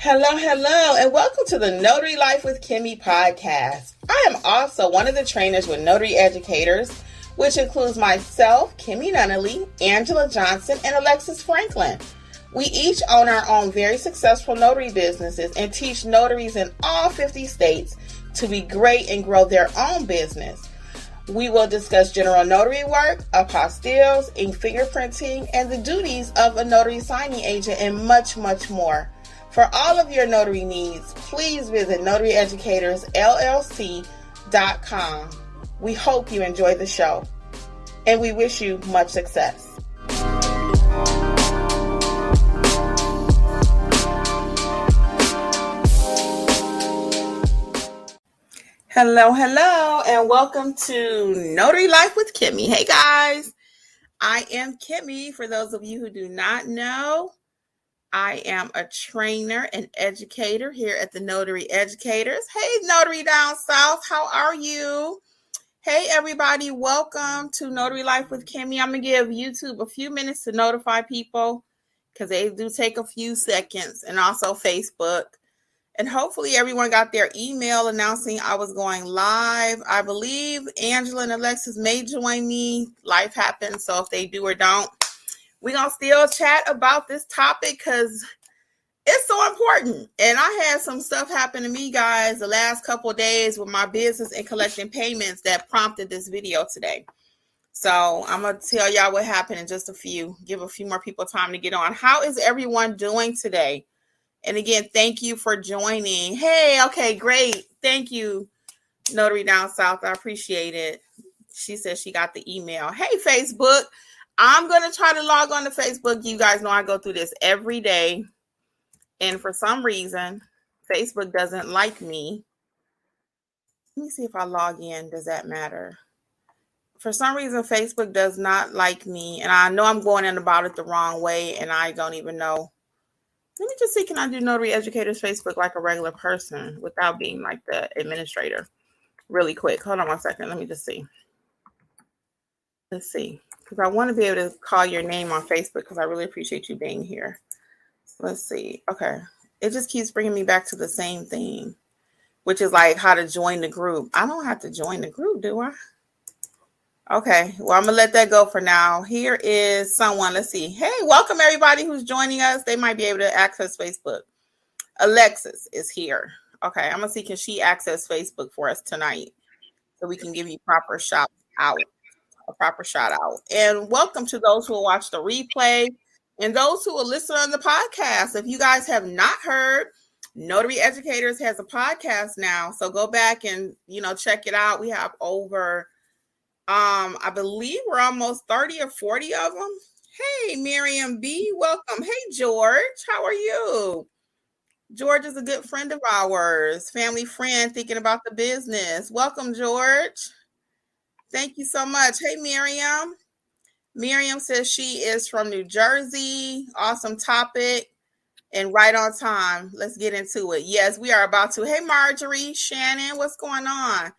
Hello, and welcome to the Notary Life with Kimmi Podcast. I am also one of the trainers with Notary Educators, which includes myself, Kimberly Nunnally, Angela Johnson, and Alexis Franklin. We each own our own very successful notary businesses and teach notaries in all 50 states to be great and grow their own business. We will discuss general notary work, apostilles, ink fingerprinting, and the duties of a notary signing agent, and much, much more. For all of your notary needs, please visit notaryeducatorsllc.com. We hope you enjoy the show, and we wish you much success. Hello, and welcome to Notary Life with Kimmi. Hey guys, I am Kimmi. For those of you who do not know, I am a trainer and educator here at the Notary Educators. Hey, Notary down south, how are you? Hey, everybody, welcome to Notary Life with Kimmi. I'm going to give YouTube a few minutes to notify people because they do take a few seconds, and also Facebook. And hopefully everyone got their email announcing I was going live. I believe Angela and Alexis may join me. Life happens, so if they do or don't, we're going to still chat about this topic because it's so important. And I had some stuff happen to me, guys, the last couple of days with my business and collecting payments that prompted this video today. So I'm going to tell y'all what happened in just give a few more people time to get on. How is everyone doing today? And again, thank you for joining. Hey, okay, great. Thank you, Notary down south. I appreciate it. She said she got the email. Hey, Facebook. I'm going to try to log on to Facebook. You guys know I go through this every day. And for some reason, Facebook doesn't like me. Let me see if I log in. Does that matter? For some reason, Facebook does not like me. And I know I'm going in about it the wrong way. And I don't even know. Let me just see. Can I do Notary Educators Facebook like a regular person without being like the administrator? Really quick. Hold on one second. Let me just see. Let's see. Because I want to be able to call your name on Facebook because I really appreciate you being here. Let's see. Okay. It just keeps bringing me back to the same thing, which is like how to join the group. I don't have to join the group, do I? Okay. Well, I'm going to let that go for now. Here is someone. Let's see. Hey, welcome everybody who's joining us. They might be able to access Facebook. Alexis is here. Okay. I'm going to see, can she access Facebook for us tonight so we can give you proper shout out. A proper shout out. And welcome to those who will watch the replay and those who will listen on the podcast. If you guys have not heard, Notary Educators has a podcast now. So go back and, check it out. We have over, I believe we're almost 30 or 40 of them. Hey, Miriam B, welcome. Hey, George, how are you? George is a good friend of ours, family friend thinking about the business. Welcome, George. Thank you so much. Hey, Miriam. Miriam says she is from New Jersey. Awesome topic and right on time. Let's get into it. Yes, we are about to. Hey, Marjorie, Shannon, what's going on?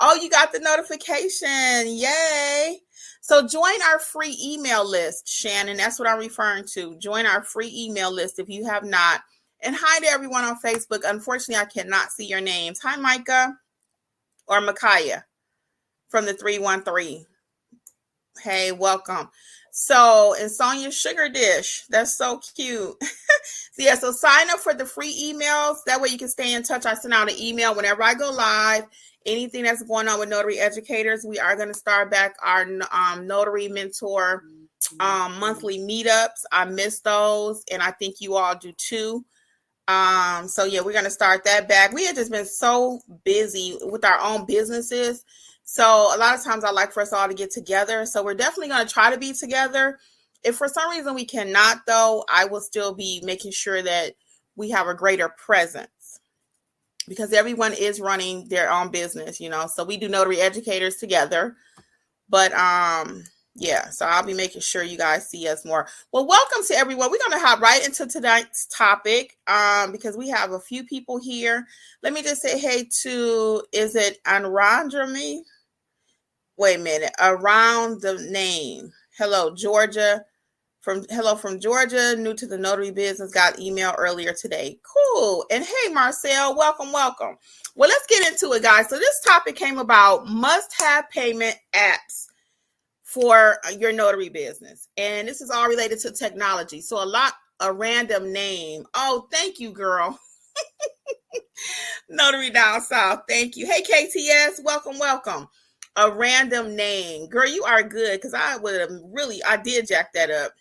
Oh, you got the notification. Yay. So join our free email list, Shannon. That's what I'm referring to. Join our free email list if you have not. And hi to everyone on Facebook. Unfortunately, I cannot see your names. Hi, Micah or Micaiah from the 313. Hey, welcome. So, and Sonia's sugar dish. That's so cute. So sign up for the free emails. That way you can stay in touch. I send out an email whenever I go live. Anything that's going on with Notary Educators, we are going to start back our Notary Mentor monthly meetups. I miss those, and I think you all do too. So yeah, we're going to start that back. We have just been so busy with our own businesses. So a lot of times I like for us all to get together. So we're definitely going to try to be together. If for some reason we cannot, though, I will still be making sure that we have a greater presence because everyone is running their own business, So we do Notary Educators together. But yeah, so I'll be making sure you guys see us more. Well, welcome to everyone. We're going to hop right into tonight's topic because we have a few people here. Let me just say hey to, is it Anrandrami? Wait a minute, around the name. Hello, Georgia. Hello from Georgia, new to the notary business, got email earlier today. Cool. And hey, Marcel, welcome. Well, let's get into it, guys. So this topic came about must-have payment apps for your notary business. And this is all related to technology. So a random name. Oh, thank you, girl. Notary down south. Thank you. Hey, KTS, welcome. A random name. Girl, you are good because I did jack that up.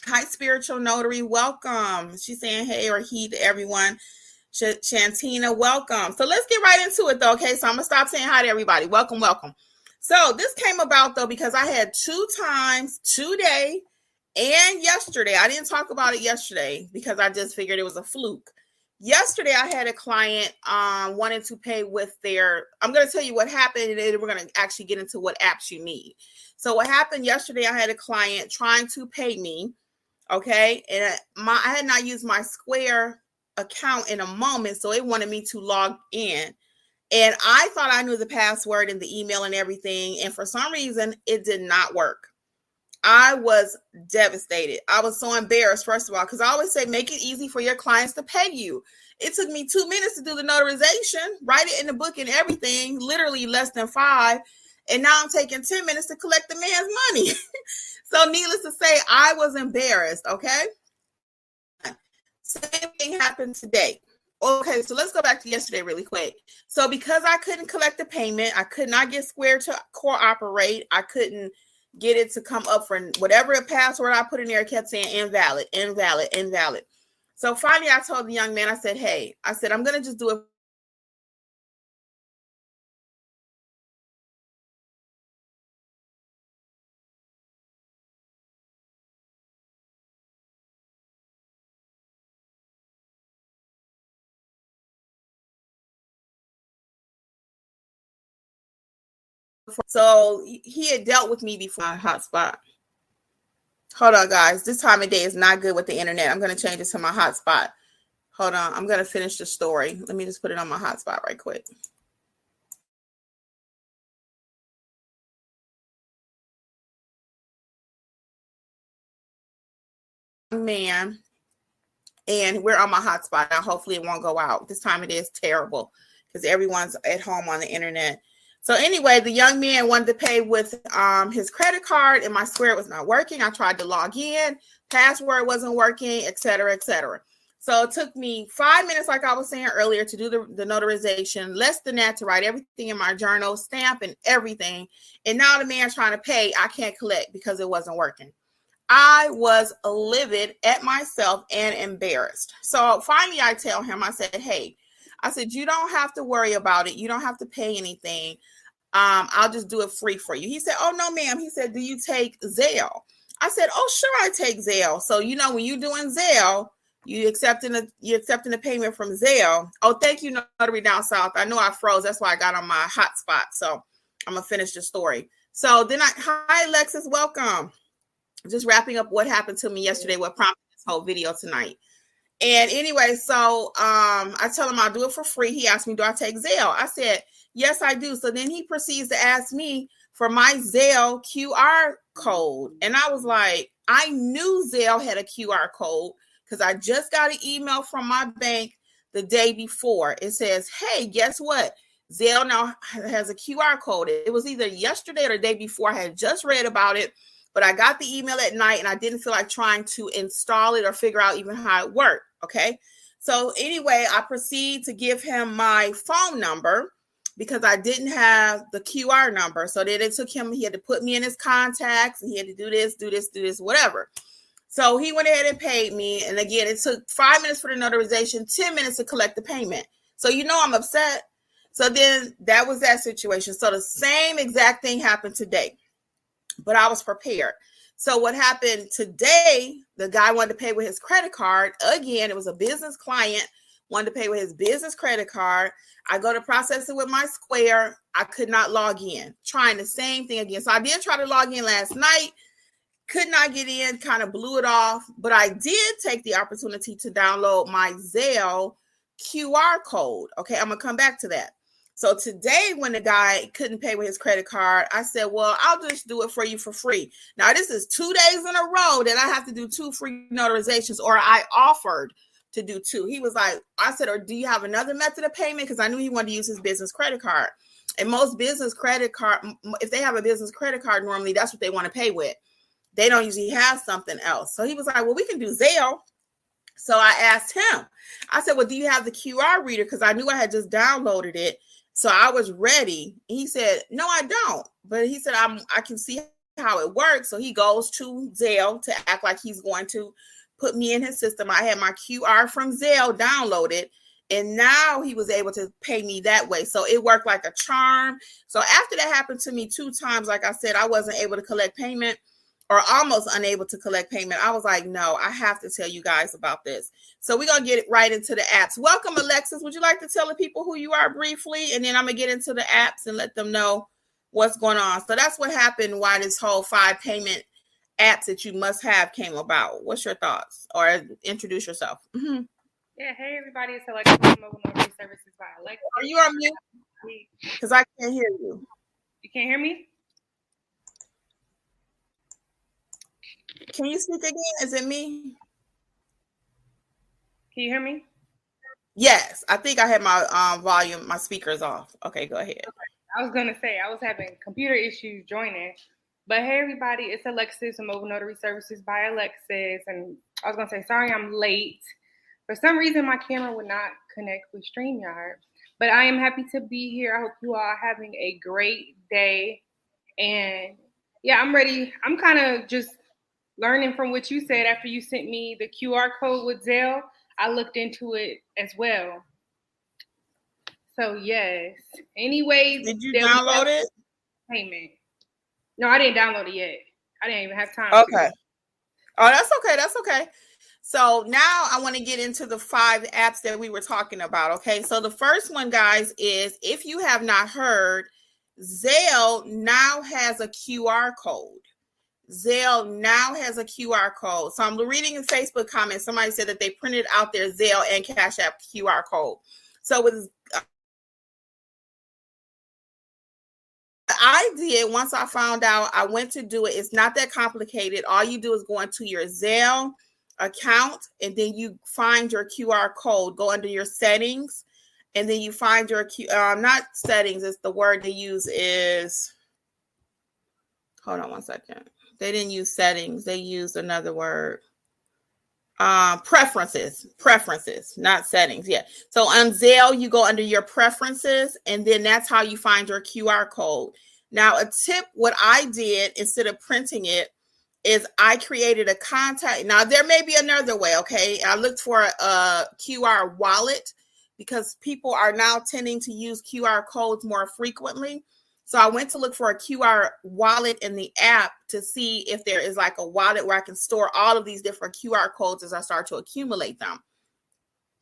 Hi, Spiritual Notary. Welcome. She's saying hey or he to everyone. Shantina, welcome. So let's get right into it, though. Okay, so I'm going to stop saying hi to everybody. Welcome. So this came about, though, because I had 2 times today and yesterday. I didn't talk about it yesterday because I just figured it was a fluke. Yesterday, I had a client wanted to pay with I'm going to tell you what happened, and then we're going to actually get into what apps you need. So what happened yesterday, I had a client trying to pay me. Okay, and I had not used my Square account in a moment, so it wanted me to log in. And I thought I knew the password and the email and everything, and for some reason, it did not work. I was devastated. I was so embarrassed, first of all, because I always say, make it easy for your clients to pay you. It took me 2 minutes to do the notarization, write it in the book and everything, literally less than 5. And now I'm taking 10 minutes to collect the man's money. So needless to say, I was embarrassed, okay? Same thing happened today. Okay, so let's go back to yesterday really quick. So because I couldn't collect the payment, I could not get Square to cooperate. I couldn't get it to come up for whatever password I put in there. It kept saying invalid. So finally, I told the young man, I said, I'm going to just do it. So he had dealt with me before. Hotspot. Hold on, guys. This time of day is not good with the internet. I'm going to change it to my hotspot. Hold on. I'm going to finish the story. Let me just put it on my hotspot right quick. Man. And we're on my hotspot now. Hopefully it won't go out. This time of day is terrible because everyone's at home on the internet. So anyway, the young man wanted to pay with his credit card, and my Square was not working. I tried to log in, password wasn't working, et cetera. So it took me 5 minutes, like I was saying earlier, to do the notarization, less than that to write everything in my journal, stamp and everything. And now the man's trying to pay, I can't collect because it wasn't working. I was livid at myself and embarrassed. So finally I tell him, I said, you don't have to worry about it. You don't have to pay anything. I'll just do it free for you. He said, oh, no, ma'am. He said, do you take Zelle? I said, oh, sure, I take Zelle. So, when you're doing Zelle, you're accepting the payment from Zelle. Oh, thank you, Notary Down South. I know I froze. That's why I got on my hotspot. So I'm going to finish the story. So then hi, Alexis, welcome. Just wrapping up what happened to me yesterday, what prompted this whole video tonight. And anyway, so I tell him I'll do it for free. He asked me, do I take Zelle? I said, yes, I do. So then he proceeds to ask me for my Zelle QR code. And I was like, I knew Zelle had a QR code because I just got an email from my bank the day before. It says, hey, guess what? Zelle now has a QR code. It was either yesterday or the day before. I had just read about it, but I got the email at night and I didn't feel like trying to install it or figure out even how it worked. Okay. So anyway, I proceed to give him my phone number because I didn't have the QR number. So then it took him, he had to put me in his contacts and he had to do this, whatever. So he went ahead and paid me. And again, it took 5 minutes for the notarization, 10 minutes to collect the payment. So, I'm upset. So then that was that situation. So the same exact thing happened today, but I was prepared. So what happened today, the guy wanted to pay with his credit card. Again, it was a business client, wanted to pay with his business credit card. I go to process it with my Square. I could not log in, trying the same thing again. So I did try to log in last night, could not get in, kind of blew it off. But I did take the opportunity to download my Zelle QR code. Okay, I'm going to come back to that. So today, when the guy couldn't pay with his credit card, I said, well, I'll just do it for you for free. Now, this is 2 days in a row that I have to do 2 free notarizations, or I offered to do 2. He was like, I said, or do you have another method of payment? Because I knew he wanted to use his business credit card. And most business credit card, if they have a business credit card, normally that's what they want to pay with. They don't usually have something else. So he was like, well, we can do Zelle. So I asked him, I said, well, do you have the QR reader? Because I knew I had just downloaded it. So I was ready. He said, no, I don't. But he said, I can see how it works. So he goes to Zelle to act like he's going to put me in his system. I had my QR from Zelle downloaded. And now he was able to pay me that way. So it worked like a charm. So after that happened to me 2 times, like I said, I wasn't able to collect payment, or almost unable to collect payment. I was like, no, I have to tell you guys about this. So we're going to get right into the apps. Welcome, Alexis. Would you like to tell the people who you are briefly? And then I'm going to get into the apps and let them know what's going on. So that's what happened, why this whole 5 payment apps that you must have came about. What's your thoughts? Or introduce yourself. Mm-hmm. Yeah, hey everybody, it's Alexis from Mobile Notary Services by Alexis. Are you on mute? Because I can't hear you. You can't hear me? Can you speak again? Is it me? Can you hear me? Yes, I think I had my volume, my speakers off. Okay, go ahead. Okay. I was going to say, I was having computer issues joining. But hey everybody, it's Alexis from Mobile Notary Services by Alexis. And I was going to say, sorry I'm late. For some reason, my camera would not connect with StreamYard. But I am happy to be here. I hope you all are having a great day. And yeah, I'm ready. I'm kind of just learning from what you said after you sent me the QR code with Zelle. I looked into it as well. So yes. Anyways, did you download it? Payment. No, I didn't download it yet. I didn't even have time. Okay. Oh, that's okay. That's okay. So now I want to get into the 5 apps that we were talking about. Okay. So the first one, guys, is if you have not heard, Zelle now has a QR code. Zelle now has a QR code. So I'm reading in Facebook comments. Somebody said that they printed out their Zelle and Cash App QR code. So with I did, once I found out, I went to do it. It's not that complicated. All you do is go into your Zelle account, and then you find your QR code. Go under your settings, and then you find your not settings. It's the word they use is. Hold on one second. They didn't use settings. They used another word. Preferences, not settings. Yeah. So on Zelle, you go under your preferences, and then that's how you find your QR code. Now, a tip, what I did instead of printing it is I created a contact. Now, there may be another way. Okay. I looked for a QR wallet because people are now tending to use QR codes more frequently. So I went to look for a QR wallet in the app to see if there is like a wallet where I can store all of these different QR codes as I start to accumulate them.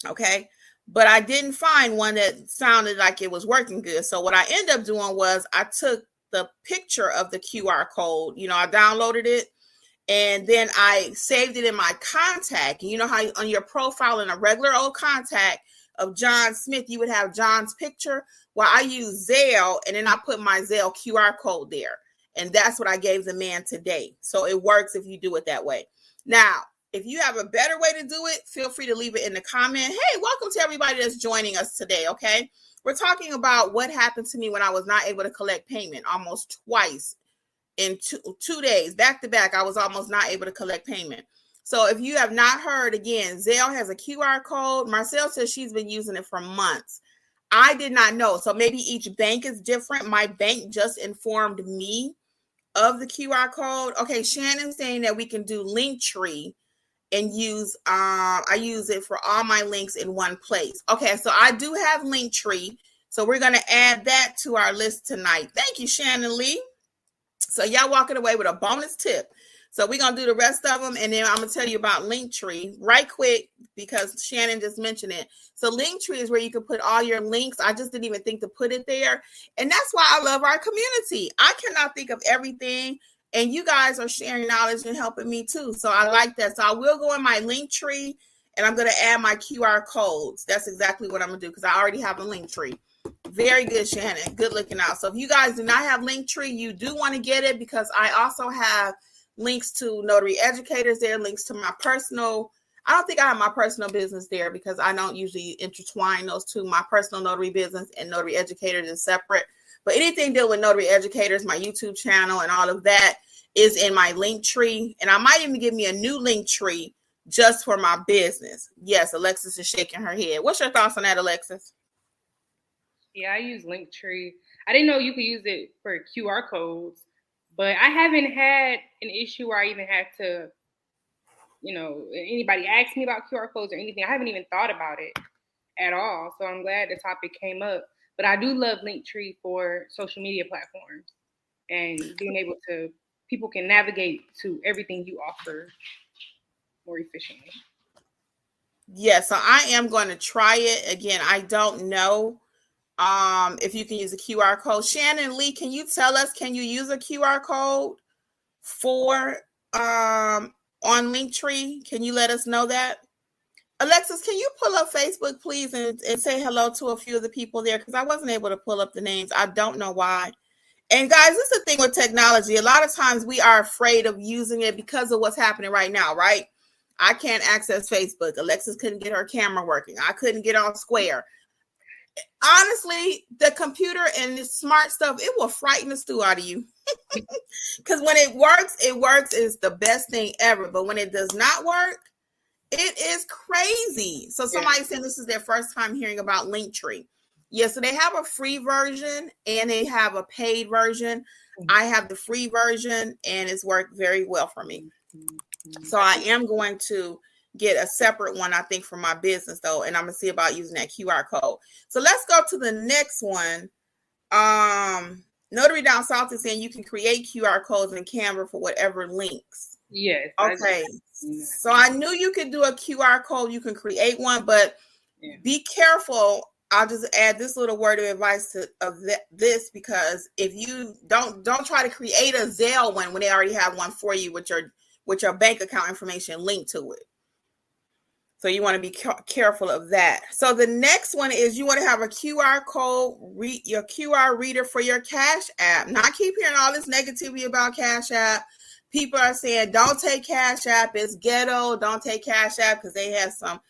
Okay. But I didn't find one that sounded like it was working good. So what I ended up doing was I took the picture of the QR code. I downloaded it, and then I saved it in my contact. You know how on your profile in a regular old contact of John Smith, you would have John's picture. Well, I use Zelle, and then I put my Zelle QR code there. And that's what I gave the man today. So it works if you do it that way. Now, if you have a better way to do it, feel free to leave it in the comment. Hey, welcome to everybody that's joining us today, okay? We're talking about what happened to me when I was not able to collect payment almost twice in two days. Back to back, I was almost not able to collect payment. So if you have not heard, again, Zelle has a QR code. Marcel says she's been using it for months. I did not know. So maybe each bank is different. My bank just informed me of the QR code. Okay, Shannon's saying that we can do Linktree and use, I use it for all my links in one place. Okay, so I do have Linktree. So we're going to add that to our list tonight. Thank you, Shannon Lee. So y'all walking away with a bonus tip. So we're going to do the rest of them, and then I'm going to tell you about Linktree right quick because Shannon just mentioned it. So Linktree is where you can put all your links. I just didn't even think to put it there. And that's why I love our community. I cannot think of everything, and you guys are sharing knowledge and helping me too. So I like that. So I will go in my Linktree, and I'm going to add my QR codes. That's exactly what I'm going to do because I already have a Linktree. Very good, Shannon. Good looking out. So if you guys do not have Linktree, you do want to get it because I also have links to Notary Educators there, links to my personal. I don't think I have my personal business there because I don't usually intertwine those two. My personal notary business and Notary Educators is separate. But anything dealing with Notary Educators, my YouTube channel and all of that is in my Linktree. And I might even give me a new Linktree just for my business. Yes, Alexis is shaking her head. What's your thoughts on that, Alexis? Yeah, I use Linktree. I didn't know you could use it for QR codes, but I haven't had an issue where I even had to, anybody ask me about QR codes or anything. I haven't even thought about it at all. So I'm glad the topic came up. But I do love Linktree for social media platforms and being able to, people can navigate to everything you offer more efficiently. Yeah, so I am going to try it. Again, I don't know if you can use a QR code. Shannon Lee, can you tell us, can you use a QR code for on Linktree? Can you let us know that? Alexis, can you pull up Facebook, please, and say hello to a few of the people there? Because I wasn't able to pull up the names. I don't know why. And guys, this is the thing with technology. A lot of times we are afraid of using it because of what's happening right now, right? I can't access Facebook. Alexis couldn't get her camera working. I couldn't get on Square. Honestly, the computer and the smart stuff, it will frighten the stew out of you. Because when it works, is the best thing ever. But when it does not work, it is crazy. So somebody said this is their first time hearing about Linktree. Yeah, so they have a free version and they have a paid version. I have the free version and it's worked very well for me. So I am going to get a separate one, I think, for my business though, and I'm gonna see about using that QR code. So let's go to the next one. Notary Down South is saying you can create QR codes in Canva for whatever links. Yes. Okay. So I knew you could do a QR code. You can create one, but be careful. I'll just add this little word of advice to this because if you don't try to create a Zelle one when they already have one for you with your bank account information linked to it. So you want to be careful of that. So the next one is you want to have a QR code, your QR reader for your Cash App. Now I keep hearing all this negativity about Cash App. People are saying, don't take Cash App. It's ghetto. Don't take Cash App because they have some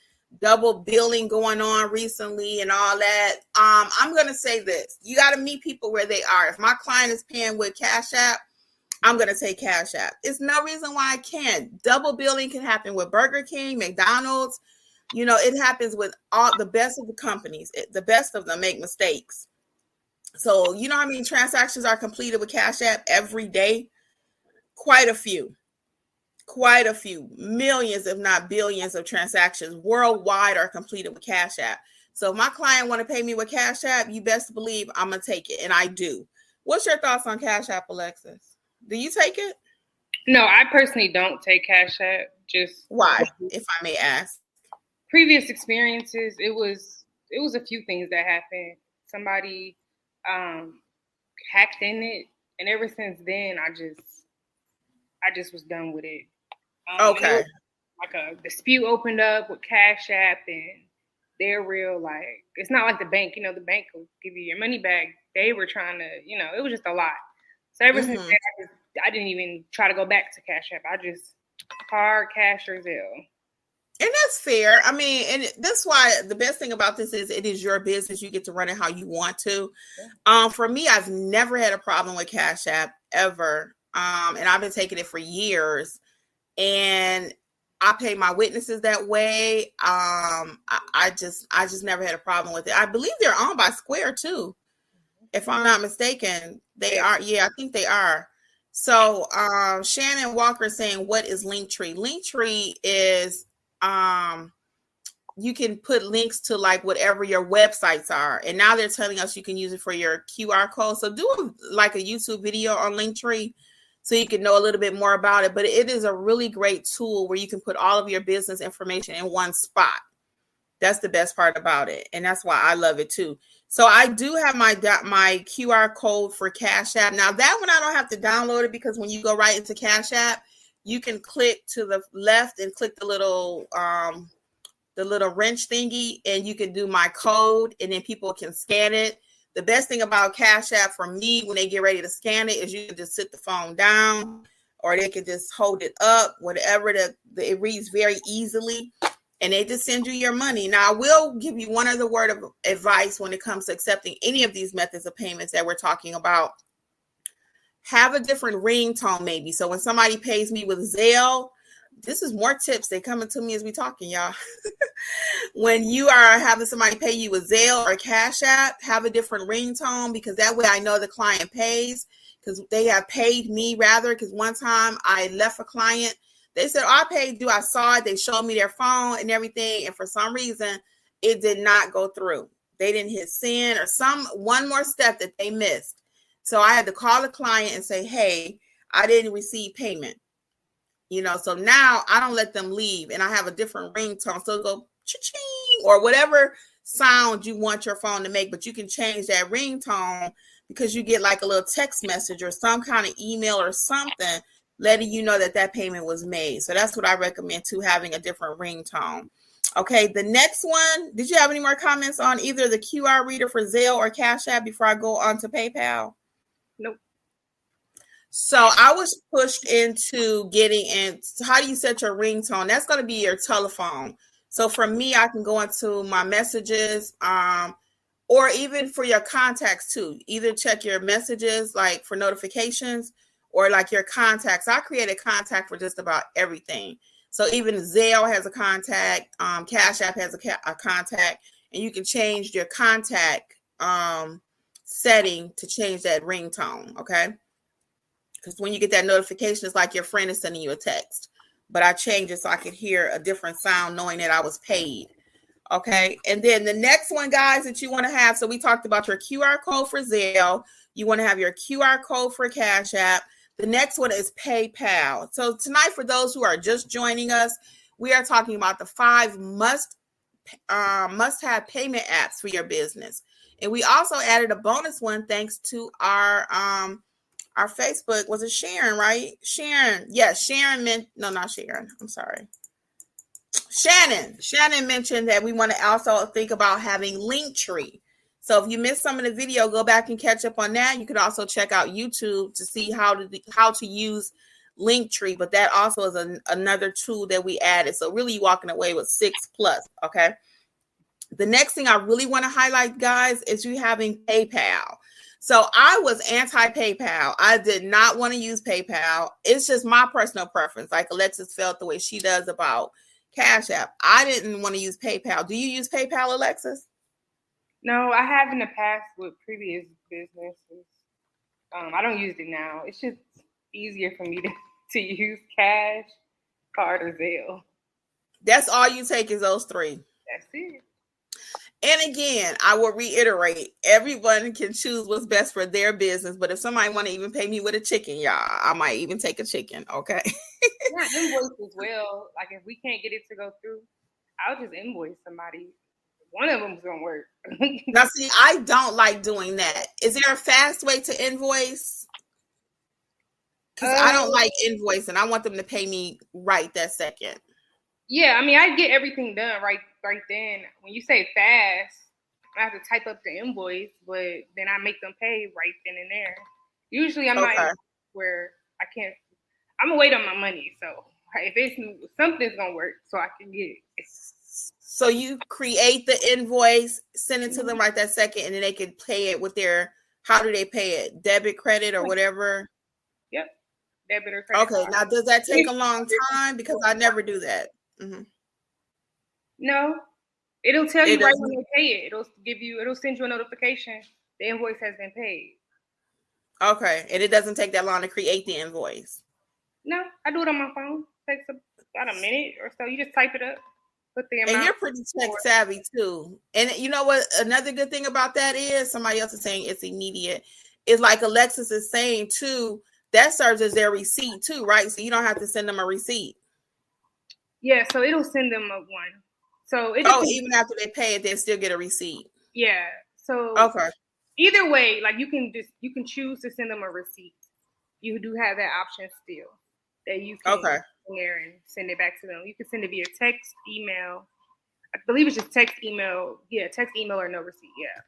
double billing going on recently and all that. I'm going to say this. You got to meet people where they are. If my client is paying with Cash App, I'm going to take Cash App. It's no reason why I can't. Double billing can happen with Burger King, McDonald's. It happens with all the best of the companies. The best of them make mistakes. So, how many transactions are completed with Cash App every day? Quite a few, millions, if not billions of transactions worldwide are completed with Cash App. So if my client want to pay me with Cash App, you best believe I'm going to take it. And I do. What's your thoughts on Cash App, Alexis? Do you take it? No, I personally don't take Cash App. Just why, if I may ask? Previous experiences, it was a few things that happened. Somebody hacked in it, and ever since then, I just was done with it. Okay. Like a dispute opened up with Cash App, and they're real. Like it's not like the bank. The bank will give you your money back. They were trying to, it was just a lot. So ever since then, I didn't even try to go back to Cash App. I just hard cash or Zelle. And that's fair. I mean, and that's why the best thing about this is it is your business. You get to run it how you want to. For me, I've never had a problem with Cash App ever. And I've been taking it for years. And I pay my witnesses that way. I just never had a problem with it. I believe they're owned by Square too. If I'm not mistaken, they are. Yeah, I think they are. So Shannon Walker saying, what is Linktree? Linktree is you can put links to like whatever your websites are. And now they're telling us you can use it for your QR code. So do like a YouTube video on Linktree so you can know a little bit more about it. But it is a really great tool where you can put all of your business information in one spot. That's the best part about it. And that's why I love it too. So I do have my QR code for Cash App. Now that one I don't have to download it because when you go right into Cash App, you can click to the left and click the little wrench thingy and you can do my code and then people can scan it. The best thing about Cash App for me, when they get ready to scan it, is you can just sit the phone down, or they can just hold it up, whatever. It reads very easily, and they just send you your money. Now, I will give you one other word of advice when it comes to accepting any of these methods of payments that we're talking about. Have a different ringtone, maybe. So when somebody pays me with Zelle, this is more tips. They coming to me as we talking, y'all. When you are having somebody pay you with Zelle or Cash App, have a different ringtone, because that way I know the client pays, because they have paid me rather. Because one time I left a client, they said, I paid you. I saw it. They showed me their phone and everything. And for some reason, it did not go through. They didn't hit send, or one more step that they missed. So I had to call the client and say, hey, I didn't receive payment. So now I don't let them leave, and I have a different ringtone. So go cha-ching, or whatever sound you want your phone to make, but you can change that ringtone, because you get like a little text message or some kind of email or something letting you know that payment was made. So that's what I recommend too, having a different ringtone. Okay, the next one, did you have any more comments on either the QR reader for Zelle or Cash App before I go on to PayPal? Nope. So I was pushed into getting in. How do you set your ringtone? That's going to be your telephone. So for me, I can go into my messages, or even for your contacts too. Either check your messages, like for notifications, or like your contacts. I create a contact for just about everything. So even Zelle has a contact, Cash App has a contact, and you can change your contact setting to change that ringtone. Okay. Because when you get that notification, it's like your friend is sending you a text. But I changed it so I could hear a different sound knowing that I was paid. Okay. And then the next one, guys, that you want to have. So we talked about your QR code for Zelle. You want to have your QR code for Cash App. The next one is PayPal. So tonight, for those who are just joining us, we are talking about the 5 must-have payment apps for your business. And we also added a bonus one thanks to our Facebook. Was it Sharon, right? Sharon. Yes, Sharon not Sharon. I'm sorry. Shannon mentioned that we want to also think about having Linktree. So if you missed some of the video, go back and catch up on that. You could also check out YouTube to see how to use Linktree, but that also is another tool that we added. So really walking away with 6+, okay? The next thing I really want to highlight, guys, is you having PayPal. So I was anti-PayPal. I did not want to use PayPal. It's just my personal preference. Like Alexis felt the way she does about Cash App. I didn't want to use PayPal. Do you use PayPal, Alexis? No, I have in the past with previous businesses. I don't use it now. It's just easier for me to use Cash, card, or Zelle. That's all you take is those 3. That's it. And again, I will reiterate, everyone can choose what's best for their business. But if somebody want to even pay me with a chicken, y'all, I might even take a chicken. Okay. Yeah, invoice as well. Like if we can't get it to go through, I'll just invoice somebody. One of them's gonna work. Now, see, I don't like doing that. Is there a fast way to invoice? Because I don't like invoicing. I want them to pay me right that second. Yeah, I mean, I get everything done right then. When you say fast, I have to type up the invoice, but then I make them pay right then and there. Usually, I'm not where I can't. I'm gonna wait on my money. So if something's gonna work, so I can get it. So you create the invoice, send it to them right that second, and then they can pay it with their. How do they pay it? Debit, credit, or whatever. Yep, debit or credit. Okay, now does that take a long time? Because I never do that. Mm-hmm. No, it'll tell you right when they pay it. It'll send you a notification. The invoice has been paid. Okay, and it doesn't take that long to create the invoice. No, I do it on my phone. It takes about a minute or so. You just type it up, put the amount. And you're pretty tech savvy too. And you know what? Another good thing about that is somebody else is saying it's immediate. It's like Alexis is saying too. That serves as their receipt too, right? So you don't have to send them a receipt. Yeah, so it'll send them a one. So even after they pay it, they still get a receipt. Yeah. So okay. Either way, like you can choose to send them a receipt. You do have that option still that you can go there and send it back to them. You can send it via text, email. I believe it's just text, email. Yeah, text, email, or no receipt. Yeah.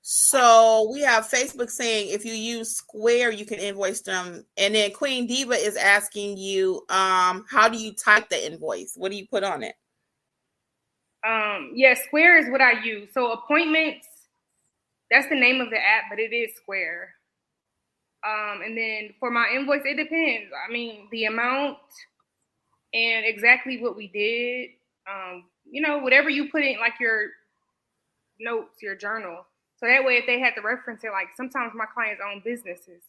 So we have Facebook saying if you use Square, you can invoice them. And then Queen Diva is asking you, how do you type the invoice? What do you put on it? Yeah, Square is what I use. So appointments, that's the name of the app, but it is Square. And then for my invoice, it depends. I mean, the amount and exactly what we did. Whatever you put in, like your notes, your journal. So that way, if they had to reference it, like sometimes my clients own businesses.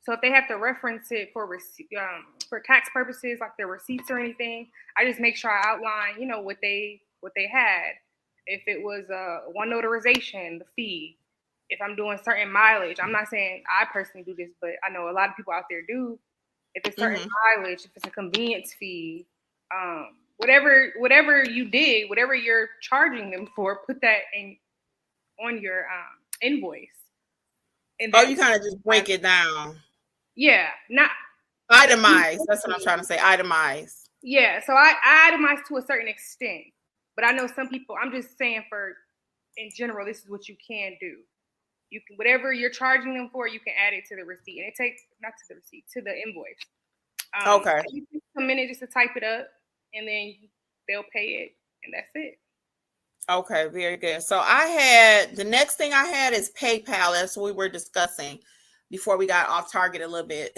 So if they have to reference it for tax purposes, like their receipts or anything, I just make sure I outline, what they had. If it was one notarization, the fee. If I'm doing certain mileage, I'm not saying I personally do this, but I know a lot of people out there do. If it's certain mileage, if it's a convenience fee, whatever you did, whatever you're charging them for, put that on your invoice. And you kind of just break it down. Yeah, not itemize. That's what I'm trying to say. Itemize. Yeah, so I itemize to a certain extent, but I know some people. I'm just saying in general, this is what you can do. You can, whatever you're charging them for, you can add it to the receipt, and it takes not to the receipt, to the invoice. Okay. So it takes a minute just to type it up, and then they'll pay it, and that's it. Okay, very good. So the next thing I had is PayPal. That's what we were discussing before we got off target a little bit.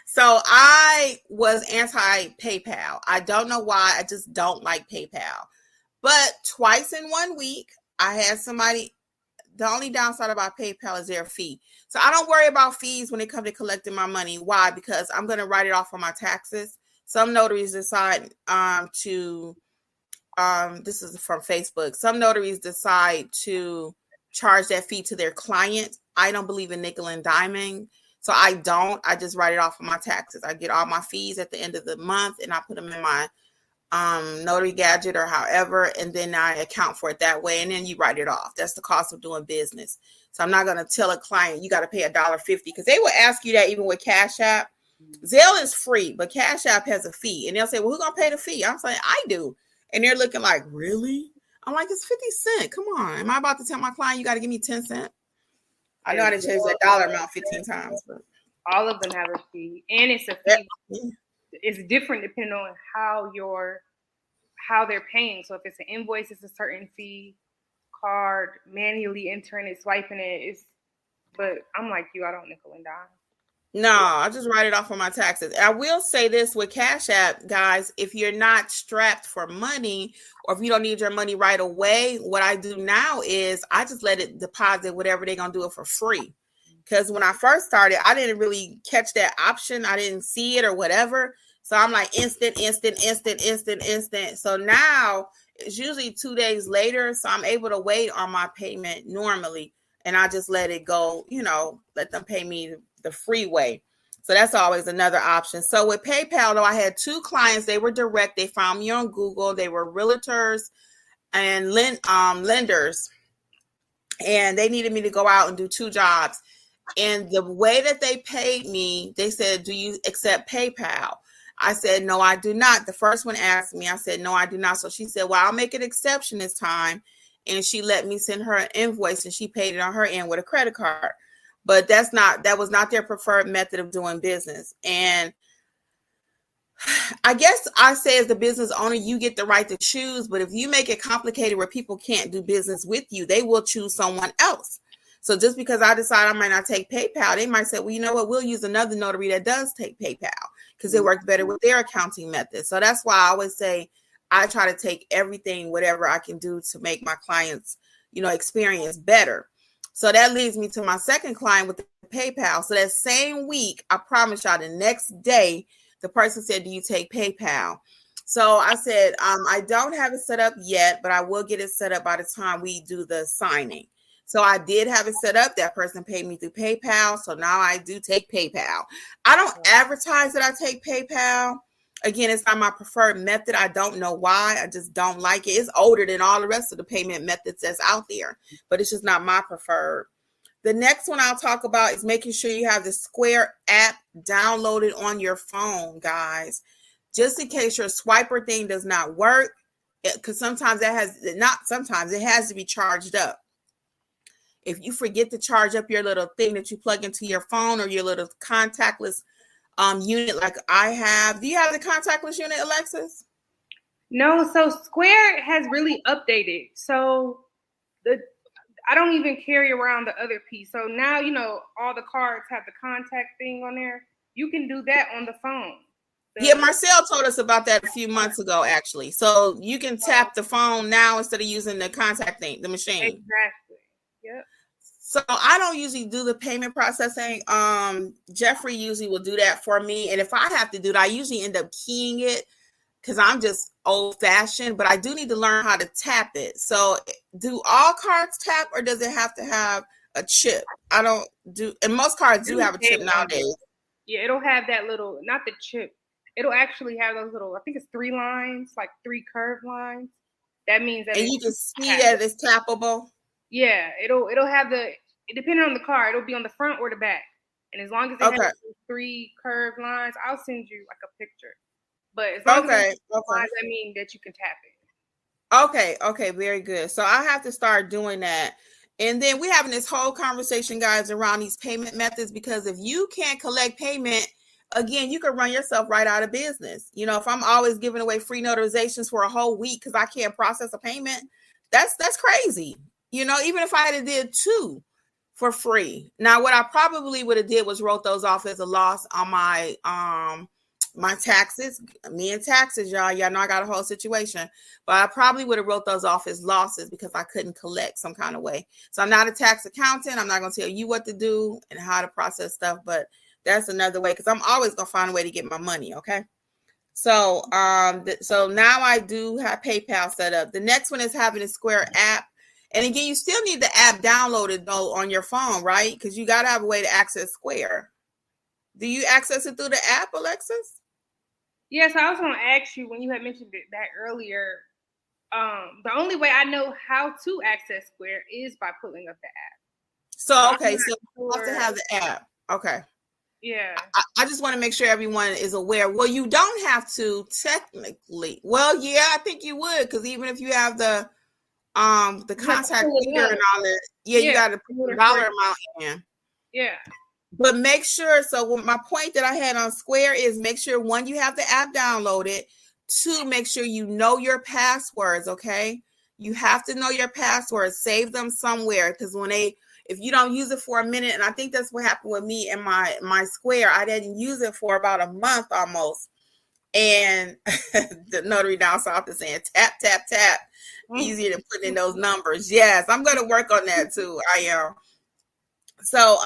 So I was anti-PayPal. I don't know why. I just don't like PayPal. But twice in 1 week, I had somebody. The only downside about PayPal is their fee. So I don't worry about fees when it comes to collecting my money. Why? Because I'm going to write it off on my taxes. Some notaries decide this is from Facebook. Some notaries decide to charge that fee to their client. I don't believe in nickel and diming. So I don't. I just write it off on my taxes. I get all my fees at the end of the month and I put them in my notary gadget or however, and then I account for it that way, and then you write it off. That's the cost of doing business. So I'm not going to tell a client you got to pay $1.50 because they will ask you that even with Cash App. Zelle is free, but Cash App has a fee, and they'll say, well, who's going to pay the fee? I'm saying, I do. And they're looking like, really? I'm like, it's 50 cents. Come on. Am I about to tell my client you got to give me 10 cents? I know I didn't change that dollar amount 15 times, but all of them have a fee, and it's a fee. Yeah. It's different depending on how they're paying. So if it's an invoice, it's a certain fee. Card, manually entering it, swiping it. But I'm like you, I don't nickel and dime. No, I just write it off on my taxes. I will say this with Cash App, guys, if you're not strapped for money or if you don't need your money right away, what I do now is I just let it deposit whatever they're going to do it for free. Because when I first started, I didn't really catch that option. I didn't see it or whatever. So I'm like instant. So now it's usually 2 days later. So I'm able to wait on my payment normally. And I just let it go, let them pay me the free way. So that's always another option. So with PayPal, though, I had 2 clients. They were direct. They found me on Google. They were realtors and lenders. And they needed me to go out and do 2 jobs. And the way that they paid me, they said, do you accept PayPal? I said, no, I do not. The first one asked me, I said, no, I do not. So she said, well, I'll make an exception this time. And she let me send her an invoice and she paid it on her end with a credit card. But that was not their preferred method of doing business. And I guess I say as the business owner, you get the right to choose. But if you make it complicated where people can't do business with you, they will choose someone else. So just because I decide I might not take PayPal, they might say, well, you know what, we'll use another notary that does take PayPal because it works better with their accounting method. So that's why I always say I try to take everything, whatever I can do to make my clients, experience better. So that leads me to my second client with the PayPal. So that same week, I promise y'all, the next day, the person said, do you take PayPal? So I said, I don't have it set up yet, but I will get it set up by the time we do the signing. So I did have it set up. That person paid me through PayPal. So now I do take PayPal. I don't advertise that I take PayPal. Again, it's not my preferred method. I don't know why. I just don't like it. It's older than all the rest of the payment methods that's out there, but it's just not my preferred. The next one I'll talk about is making sure you have the Square app downloaded on your phone, guys, just in case your swiper thing does not work, because sometimes it has to be charged up. if you forget to charge up your little thing that you plug into your phone or your little contactless unit like I have. Do you have the contactless unit, Alexis? No, so Square has really updated. So I don't even carry around the other piece. So now, all the cards have the contact thing on there. You can do that on the phone. Yeah, Marcel told us about that a few months ago, actually. So you can tap the phone now instead of using the contact thing, the machine. Exactly. Yep. So I don't usually do the payment processing. Jeffrey usually will do that for me. And if I have to do it, I usually end up keying it because I'm just old fashioned, but I do need to learn how to tap it. So do all cards tap or does it have to have a chip? I don't do, and most cards do have a chip nowadays. Yeah, it'll have that little, not the chip. It'll actually have those little, I think it's 3 lines, like 3 curved lines. That means that. And you can see that it's tappable. Yeah, it'll have depending on the card, it'll be on the front or the back. And as long as it has 3 curved lines, I'll send you like a picture. But as long as it's lines, I mean that you can tap it. Okay, very good. So I have to start doing that. And then we're having this whole conversation, guys, around these payment methods, because if you can't collect payment, again, you can run yourself right out of business. If I'm always giving away free notarizations for a whole week because I can't process a payment, that's crazy. Even if I had did 2 for free. Now, what I probably would have did was wrote those off as a loss on my my taxes. Me and taxes, y'all know I got a whole situation, but I probably would have wrote those off as losses because I couldn't collect some kind of way. So I'm not a tax accountant. I'm not going to tell you what to do and how to process stuff, but that's another way because I'm always going to find a way to get my money. Okay. So, so now I do have PayPal set up. The next one is having a Square app. And again, you still need the app downloaded though on your phone, right? Because you got to have a way to access Square. Do you access it through the app, Alexis? Yes, I was going to ask you when you had mentioned that earlier. The only way I know how to access Square is by pulling up the app. So, okay, so you have to have the app. Okay. Yeah. I just want to make sure everyone is aware. Well, you don't have to technically. Well, yeah, I think you would, because even if you have the contact figure and all that, you got to put the dollar amount in. Yeah. But make sure, so my point that I had on Square is make sure, 1, you have the app downloaded. 2, make sure you know your passwords, okay? You have to know your passwords. Save them somewhere, because if you don't use it for a minute, and I think that's what happened with me and my Square, I didn't use it for about a month almost. And the notary down south is saying, tap, tap, tap. Easier than putting in those numbers. Yes, I'm going to work on that too. I am. So,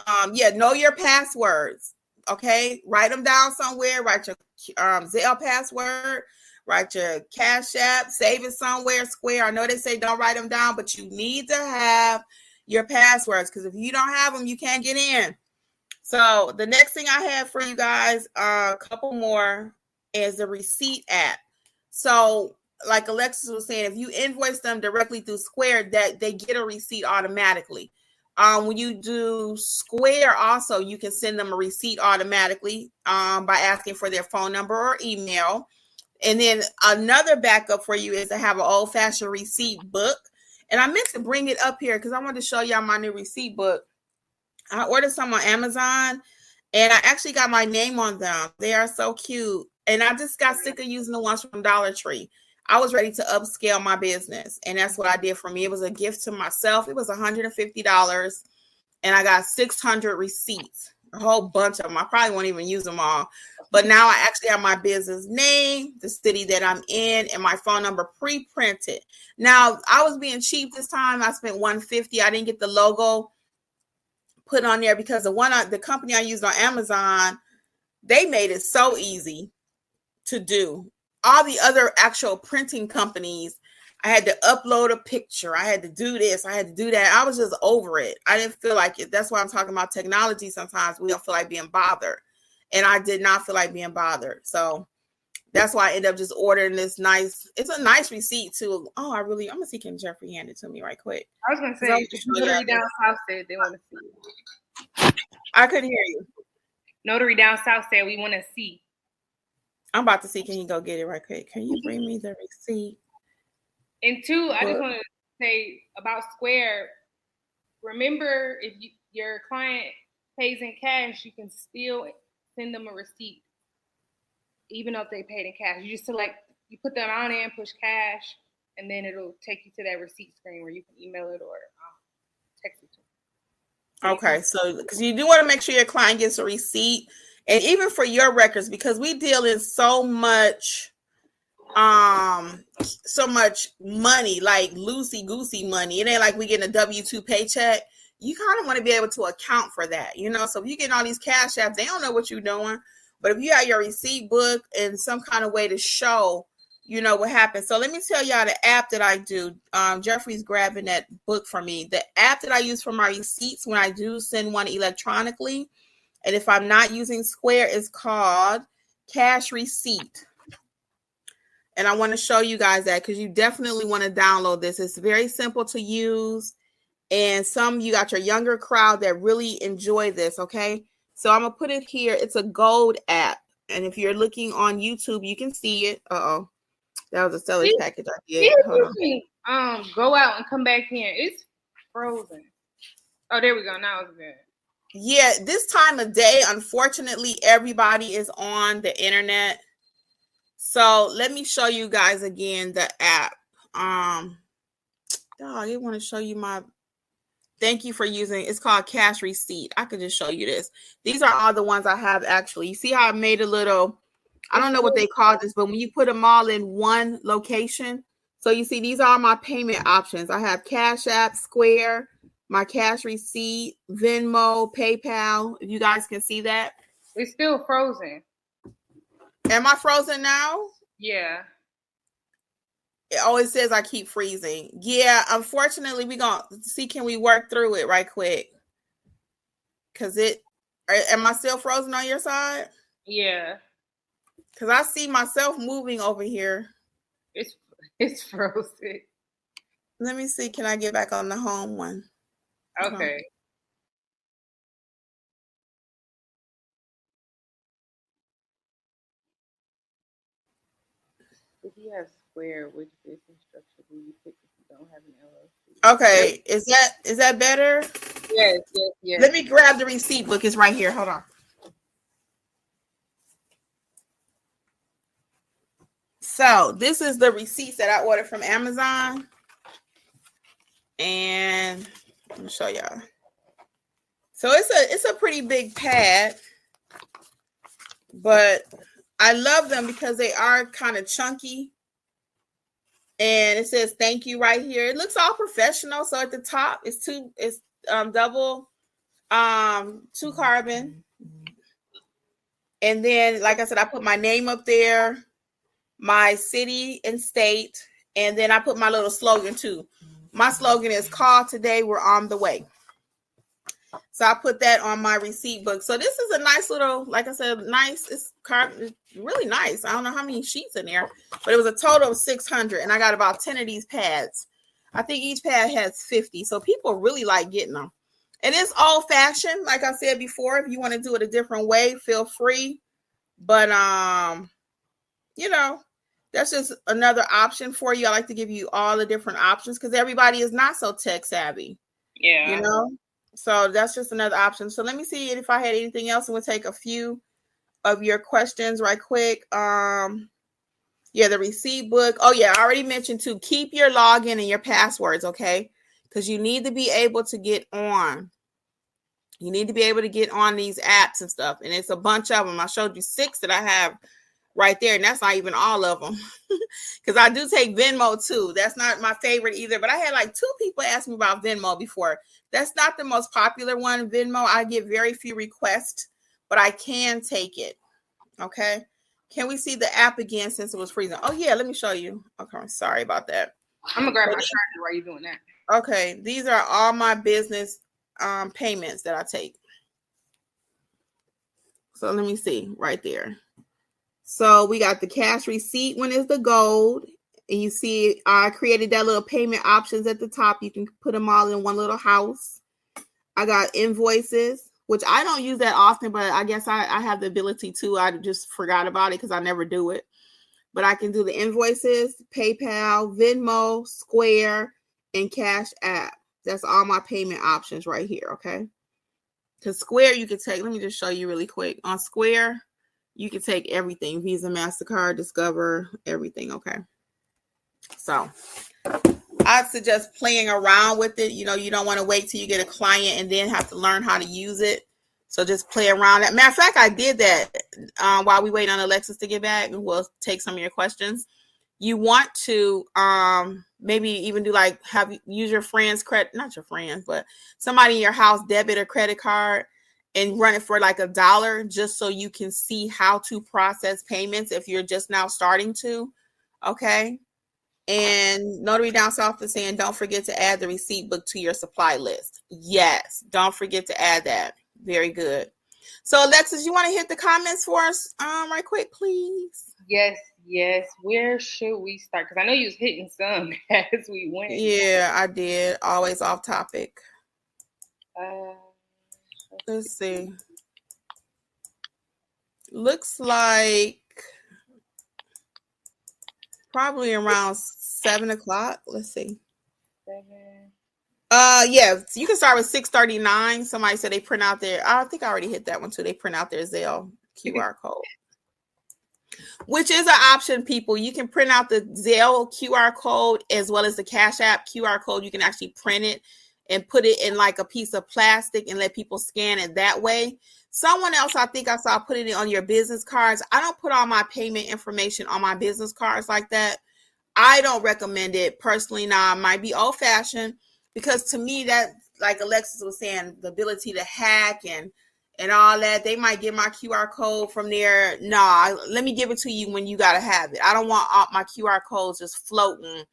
know your passwords. Okay, write them down somewhere. Write your Zelle password. Write your Cash App. Save it somewhere. Square. I know they say don't write them down, but you need to have your passwords, because if you don't have them, you can't get in. So the next thing I have for you guys, a couple more, is the receipt app. So, like Alexis was saying, if you invoice them directly through Square, that they get a receipt automatically. When you do Square, also, you can send them a receipt automatically by asking for their phone number or email. And then another backup for you is to have an old-fashioned receipt book. And I meant to bring it up here because I wanted to show y'all my new receipt book. I ordered some on Amazon, and I actually got my name on them. They are so cute. And I just got sick of using the ones from Dollar Tree. I was ready to upscale my business, and that's what I did for me. It was a gift to myself. It was $150, and I got 600 receipts, a whole bunch of them. I probably won't even use them all. But now I actually have my business name, the city that I'm in, and my phone number pre-printed. Now, I was being cheap this time. I spent $150. I didn't get the logo put on there because the company I used on Amazon, they made it so easy to do. All the other actual printing companies, I had to upload a picture. I had to do this. I had to do that. I was just over it. I didn't feel like it. That's why I'm talking about technology. Sometimes we don't feel like being bothered. And I did not feel like being bothered. So that's why I ended up just ordering this it's a nice receipt too. Oh, I'm going to see Kim Jeffrey hand it to me right quick. I was going to say, Notary Down South said they want to see. I couldn't hear you. Notary Down South said we want to see. I'm about to see. Can you go get it right quick? Can you bring me the receipt? And 2, I just want to say about Square. remember, if your client pays in cash, you can still send them a receipt, even though if they paid in cash. You just select, you put that on there and push cash, and then it'll take you to that receipt screen where you can email it or text it to them. Okay, so because you do want to make sure your client gets a receipt, and even for your records, because we deal in so much money, like loosey goosey money. It ain't like we getting a W-2 paycheck. You kind of want to be able to account for that, so if you get all these cash apps, they don't know what you're doing. But if you have your receipt book and some kind of way to show, what happened. So let me tell y'all the app that I do. Jeffrey's grabbing that book for me. The app that I use for my receipts when I do send one electronically, and if I'm not using Square, is called Cash Receipt. And I want to show you guys that because you definitely want to download this. It's very simple to use. And you got your younger crowd that really enjoy this, okay? So I'm going to put it here. It's a gold app. And if you're looking on YouTube, you can see it. Uh-oh. That was a seller's package I did. Hold on. Go out and come back in. It's frozen. Oh, there we go. Now it's good. Yeah, this time of day, unfortunately, everybody is on the internet. So let me show you guys again the app. I want to show you thank you for using, it's called Cash Receipt. I could just show you this. These are all the ones I have actually. You see how I made a little, I don't know what they call this, but when you put them all in one location. So you see, these are my payment options. I have Cash App, Square, my Cash Receipt, Venmo, PayPal. If you guys can see that. It's still frozen. Am I frozen now? Yeah. It always says I keep freezing. Yeah, unfortunately, we're going to see, can we work through it right quick? Because am I still frozen on your side? Yeah. Because I see myself moving over here. It's frozen. Let me see, can I get back on the home one? Okay. If you have Square, which business structure will you pick if you don't have an LLC? Okay, is that better? Yes. Let me grab the receipt book. It's right here. Hold on. So this is the receipts that I ordered from Amazon. And let me show y'all. So it's a pretty big pad, but I love them because they are kind of chunky. And it says thank you right here. It looks all professional. So at the top it's double 2 carbon. And then, like I said, I put my name up there, my city and state, and then I put my little slogan too. My slogan is "Call today, we're on the way." So I put that on my receipt book. So this is a nice little, like I said, nice. It's really nice. I don't know how many sheets in there, but it was a total of 600, and I got about 10 of these pads. I think each pad has 50. So people really like getting them. And it's old fashioned, like I said before. If you want to do it a different way, feel free. But that's just another option for you. I like to give you all the different options because everybody is not so tech savvy. Yeah. So that's just another option. So let me see if I had anything else, and we'll take a few of your questions right quick. The receipt book. Oh yeah, I already mentioned to keep your login and your passwords, okay? Because you need to be able to get on. You need to be able to get on these apps and stuff. And it's a bunch of them. I showed you 6 that I have right there. And that's not even all of them. Because I do take Venmo too. That's not my favorite either. But I had like 2 people ask me about Venmo before. That's not the most popular one, Venmo. I get very few requests, but I can take it. Okay. Can we see the app again since it was freezing? Oh, yeah. Let me show you. Okay. Sorry about that. I'm going to grab my charger while you're doing that. Okay. These are all my business payments that I take. So let me see right there. So we got the cash receipt one is the gold. And you see I created that little payment options at the top. You can put them all in one little house. I got invoices, which I don't use that often, but I guess I have the ability to. I just forgot about it because I never do it. But I can do the invoices, PayPal, Venmo, Square, and Cash App. That's all my payment options right here, okay? Because Square, you can take, let me just show you really quick. On Square, you can take everything. Visa, MasterCard, Discover, everything, okay? So I'd suggest playing around with it. You know, you don't want to wait till you get a client and then have to learn how to use it. So just play around. Matter of fact, I did that while we wait on Alexis to get back, and we'll take some of your questions. You want to maybe even do like use your friend's credit, not your friends, but somebody in your house debit or credit card and run it for like $1 just so you can see how to process payments if you're just now starting to. Okay. And Notary Down South is saying, don't forget to add the receipt book to your supply list. Yes. Don't forget to add that. Very good. So Alexis, you want to hit the comments for us right quick, please? Yes. Where should we start? Because I know you was hitting some as we went. Yeah, I did. Always off topic. Let's see. Looks like probably around 7 o'clock. Let's see. 7. Yeah, you can start with 6:39. Somebody said they print out their, I think I already hit that one too. They print out their Zelle QR code. Which is an option, people. You can print out the Zelle QR code as well as the Cash App QR code. You can actually print it and put it in like a piece of plastic and let people scan it that way. Someone else, I think I saw, put it on your business cards. I don't put all my payment information on my business cards like that. I don't recommend it personally. Now, it might be old fashioned because to me that, like Alexis was saying, the ability to hack and all that, they might get my QR code from there. Nah, let me give it to you when you got to have it. I don't want all my QR codes just floating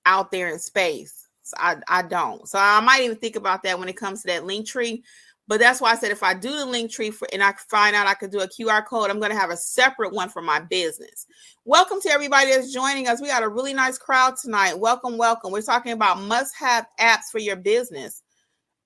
out there in space. So I don't. So I might even think about that when it comes to that link tree. But that's why I said if I do the link tree and I find out I could do a QR code, I'm going to have a separate one for my business. Welcome to everybody that's joining us. We got a really nice crowd tonight. Welcome. We're talking about must-have apps for your business.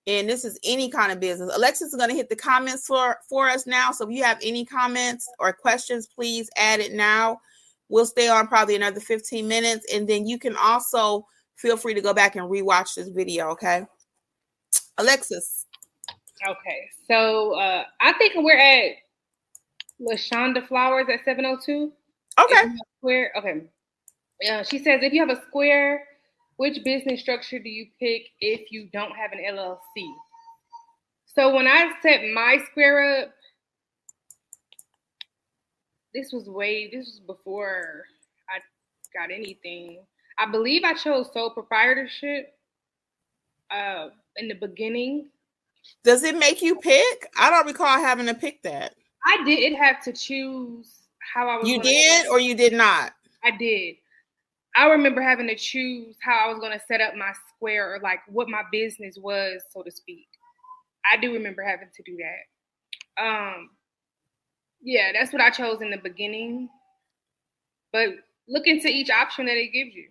And this is any kind of business. Alexis is going to hit the comments for us now. So if you have any comments or questions, please add it now. We'll stay on probably another 15 minutes. And then you can also feel free to go back and rewatch this video, okay? Alexis. Okay. So I think we're at LaShonda Flowers at 702. Okay. Square. Okay. She says, if you have a square, which business structure do you pick if you don't have an LLC? So when I set my square up, this was before I got anything. I believe I chose sole proprietorship in the beginning. Does it make you pick? I don't recall having to pick that. I did have to choose how I was. You did or you did not? I did. I remember having to choose how I was going to set up my square or like what my business was, so to speak. I do remember having to do that. Yeah, that's what I chose in the beginning. But look into each option that it gives you.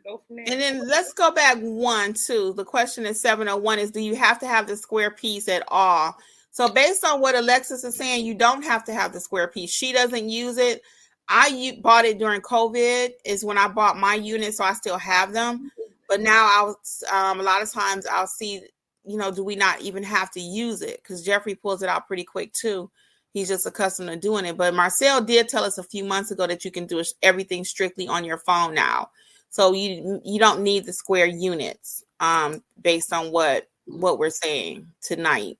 Go from there. And then let's go back 1, 2. The question is 701 is, do you have to have the square piece at all? So based on what Alexis is saying, you don't have to have the square piece. She doesn't use it. I bought it during COVID is when I bought my unit, so I still have them. But now a lot of times I'll see, do we not even have to use it? Because Jeffrey pulls it out pretty quick too. He's just accustomed to doing it. But Marcel did tell us a few months ago that you can do everything strictly on your phone now. So you don't need the square units based on what we're saying tonight.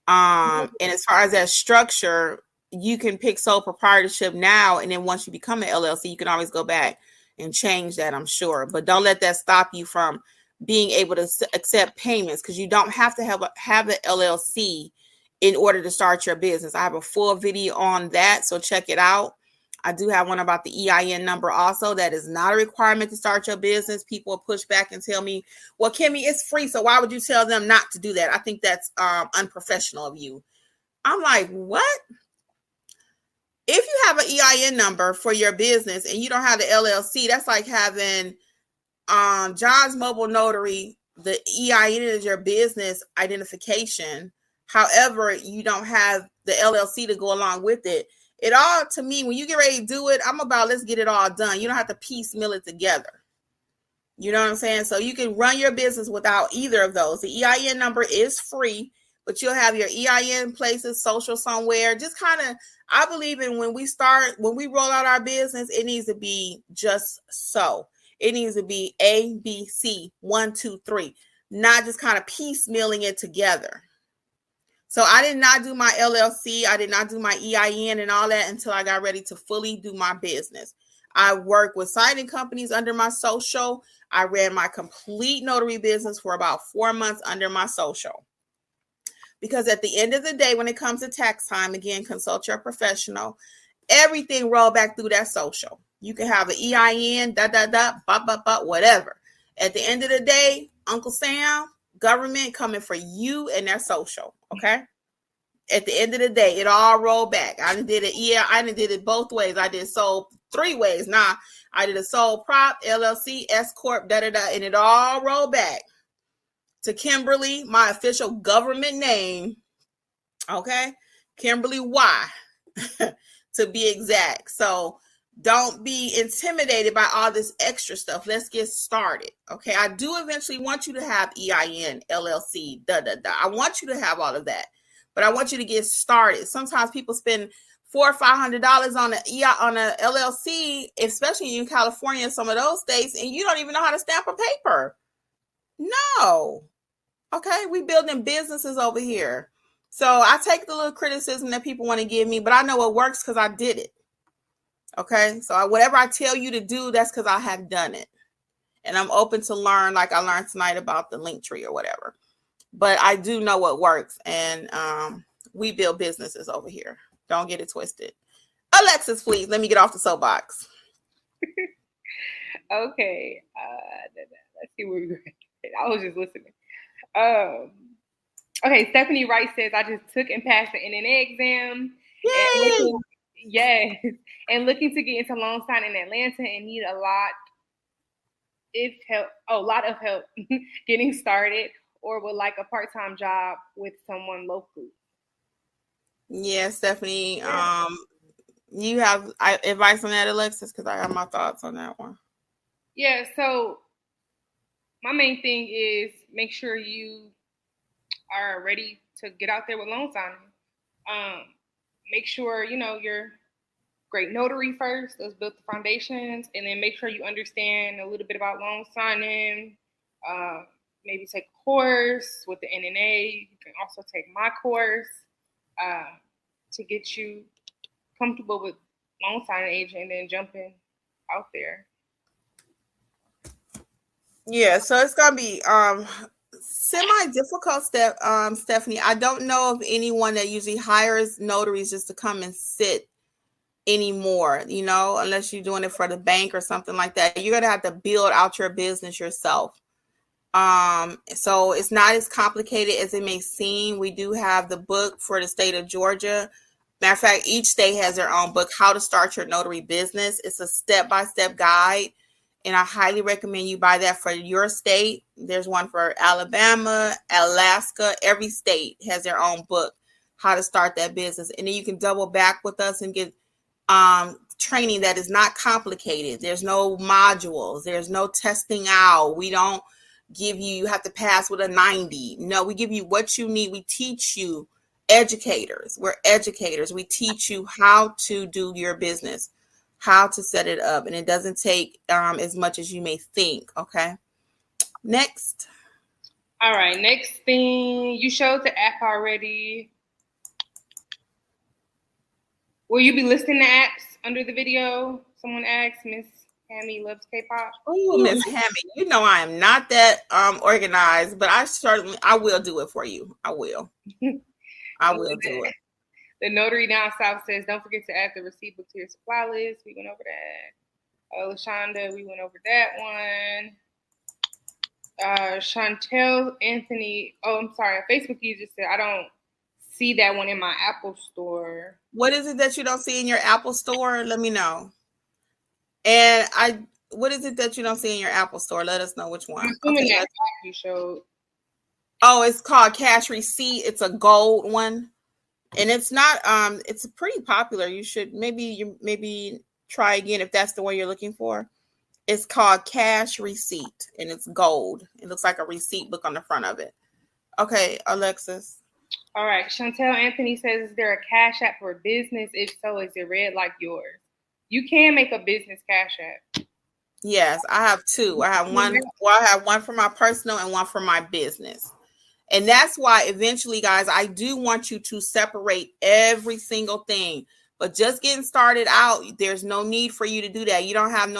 And as far as that structure, you can pick sole proprietorship now, and then once you become an LLC, you can always go back and change that, I'm sure. But don't let that stop you from being able to accept payments, because you don't have to have an LLC in order to start your business. I have a full video on that, so check it out. I do have one about the EIN number also. That is not a requirement to start your business. People push back and tell me, well, Kimmi, it's free, so why would you tell them not to do that? I think that's unprofessional of you. I'm like, what? If you have an EIN number for your business and you don't have the LLC, that's like having John's Mobile Notary. The EIN is your business identification. However, you don't have the LLC to go along with it. It all, to me, when you get ready to do it, I'm about, let's get it all done. You don't have to piecemeal it together. You know what I'm saying? So you can run your business without either of those. The EIN number is free, but you'll have your EIN places, social somewhere. Just kind of, I believe in when we roll out our business, it needs to be just so. It needs to be A, B, C, 1, 2, 3, not just kind of piecemealing it together. So I did not do my LLC. I did not do my EIN and all that until I got ready to fully do my business. I worked with signing companies under my social. I ran my complete notary business for about 4 months under my social. Because at the end of the day, when it comes to tax time, again, consult your professional. Everything roll back through that social. You can have an EIN, whatever. At the end of the day, Uncle Sam, government coming for you and their social. Okay. At the end of the day, it all rolled back. I did it. Yeah, I did it both ways. I did sole 3 ways. Nah, I did a sole prop, LLC, S Corp, and it all rolled back to Kimberly, my official government name. Okay, Kimberly Y, to be exact. So don't be intimidated by all this extra stuff. Let's get started. Okay, I do eventually want you to have EIN, LLC, I want you to have all of that. But I want you to get started. Sometimes people spend $400 or $500 on a LLC, especially in California, some of those states, and you don't even know how to stamp a paper. No. Okay, we building businesses over here. So I take the little criticism that people want to give me, but I know it works because I did it. Okay, so whatever I tell you to do, that's because I have done it. And I'm open to learn, like I learned tonight about the link tree or whatever. But I do know what works, and we build businesses over here. Don't get it twisted. Alexis, please, let me get off the soapbox. Okay. Let's see where we're going. I was just listening. Okay, Stephanie Wright says, I just took and passed the NNA exam. Yes. And looking to get into loan signing in Atlanta and need a lot of help getting started, or would like a part-time job with someone local. Yeah, Stephanie. Yeah. You have advice on that, Alexis? Because I have my thoughts on that one. Yeah, so my main thing is make sure you are ready to get out there with loan signing. Make sure, you're great notary first. Let's build the foundations, and then make sure you understand a little bit about loan signing. Maybe take a course with the NNA. You can also take my course to get you comfortable with loan signing agent and then jumping out there. Yeah, so it's gonna be semi-difficult, Stephanie. I don't know of anyone that usually hires notaries just to come and sit anymore, unless you're doing it for the bank or something like that. You're gonna have to build out your business yourself. So it's not as complicated as it may seem. We do have the book for the state of Georgia. Matter of fact, each state has their own book, How to Start Your Notary Business. It's a step-by-step guide, and I highly recommend you buy that for your state. There's one for Alabama, Alaska. Every state has their own book, How to Start That Business. And then you can double back with us and get training that is not complicated. There's no modules. There's no testing out. We don't give you have to pass with a 90. No, we give you what you need. We teach you. Educators. We're educators. We teach you how to do your business, how to set it up, and it doesn't take as much as you may think. Okay. Next. All right. Next thing, you showed the app already. Will you be listing the apps under the video? Someone asked. Miss Hammy loves K-pop. Oh, Miss Hammy, I am not that organized, but I will do it for you. I will. I will do it. The notary down south says, don't forget to add the receipt book to your supply list. We went over that. LaShonda, we went over that one. Chantel Anthony. Oh, I'm sorry. A Facebook user said, I don't see that one in my Apple store. What is it that you don't see in your Apple store? Let me know. And what is it that you don't see in your Apple store? Let us know which one. I'm assuming that you showed. Oh, it's called Cash Receipt. It's a gold one. And it's not it's pretty popular. You should maybe try again if that's the one you're looking for. It's called Cash Receipt, and it's gold. It looks like a receipt book on the front of it. Okay, Alexis. All right. Chantel Anthony says, is there a Cash App for business? If so, is it red like yours? You can make a business Cash App. Yes, I have two. I have one. Well, I have one for my personal and one for my business. And that's why eventually, guys, I do want you to separate every single thing. But just getting started out, there's no need for you to do that. You don't have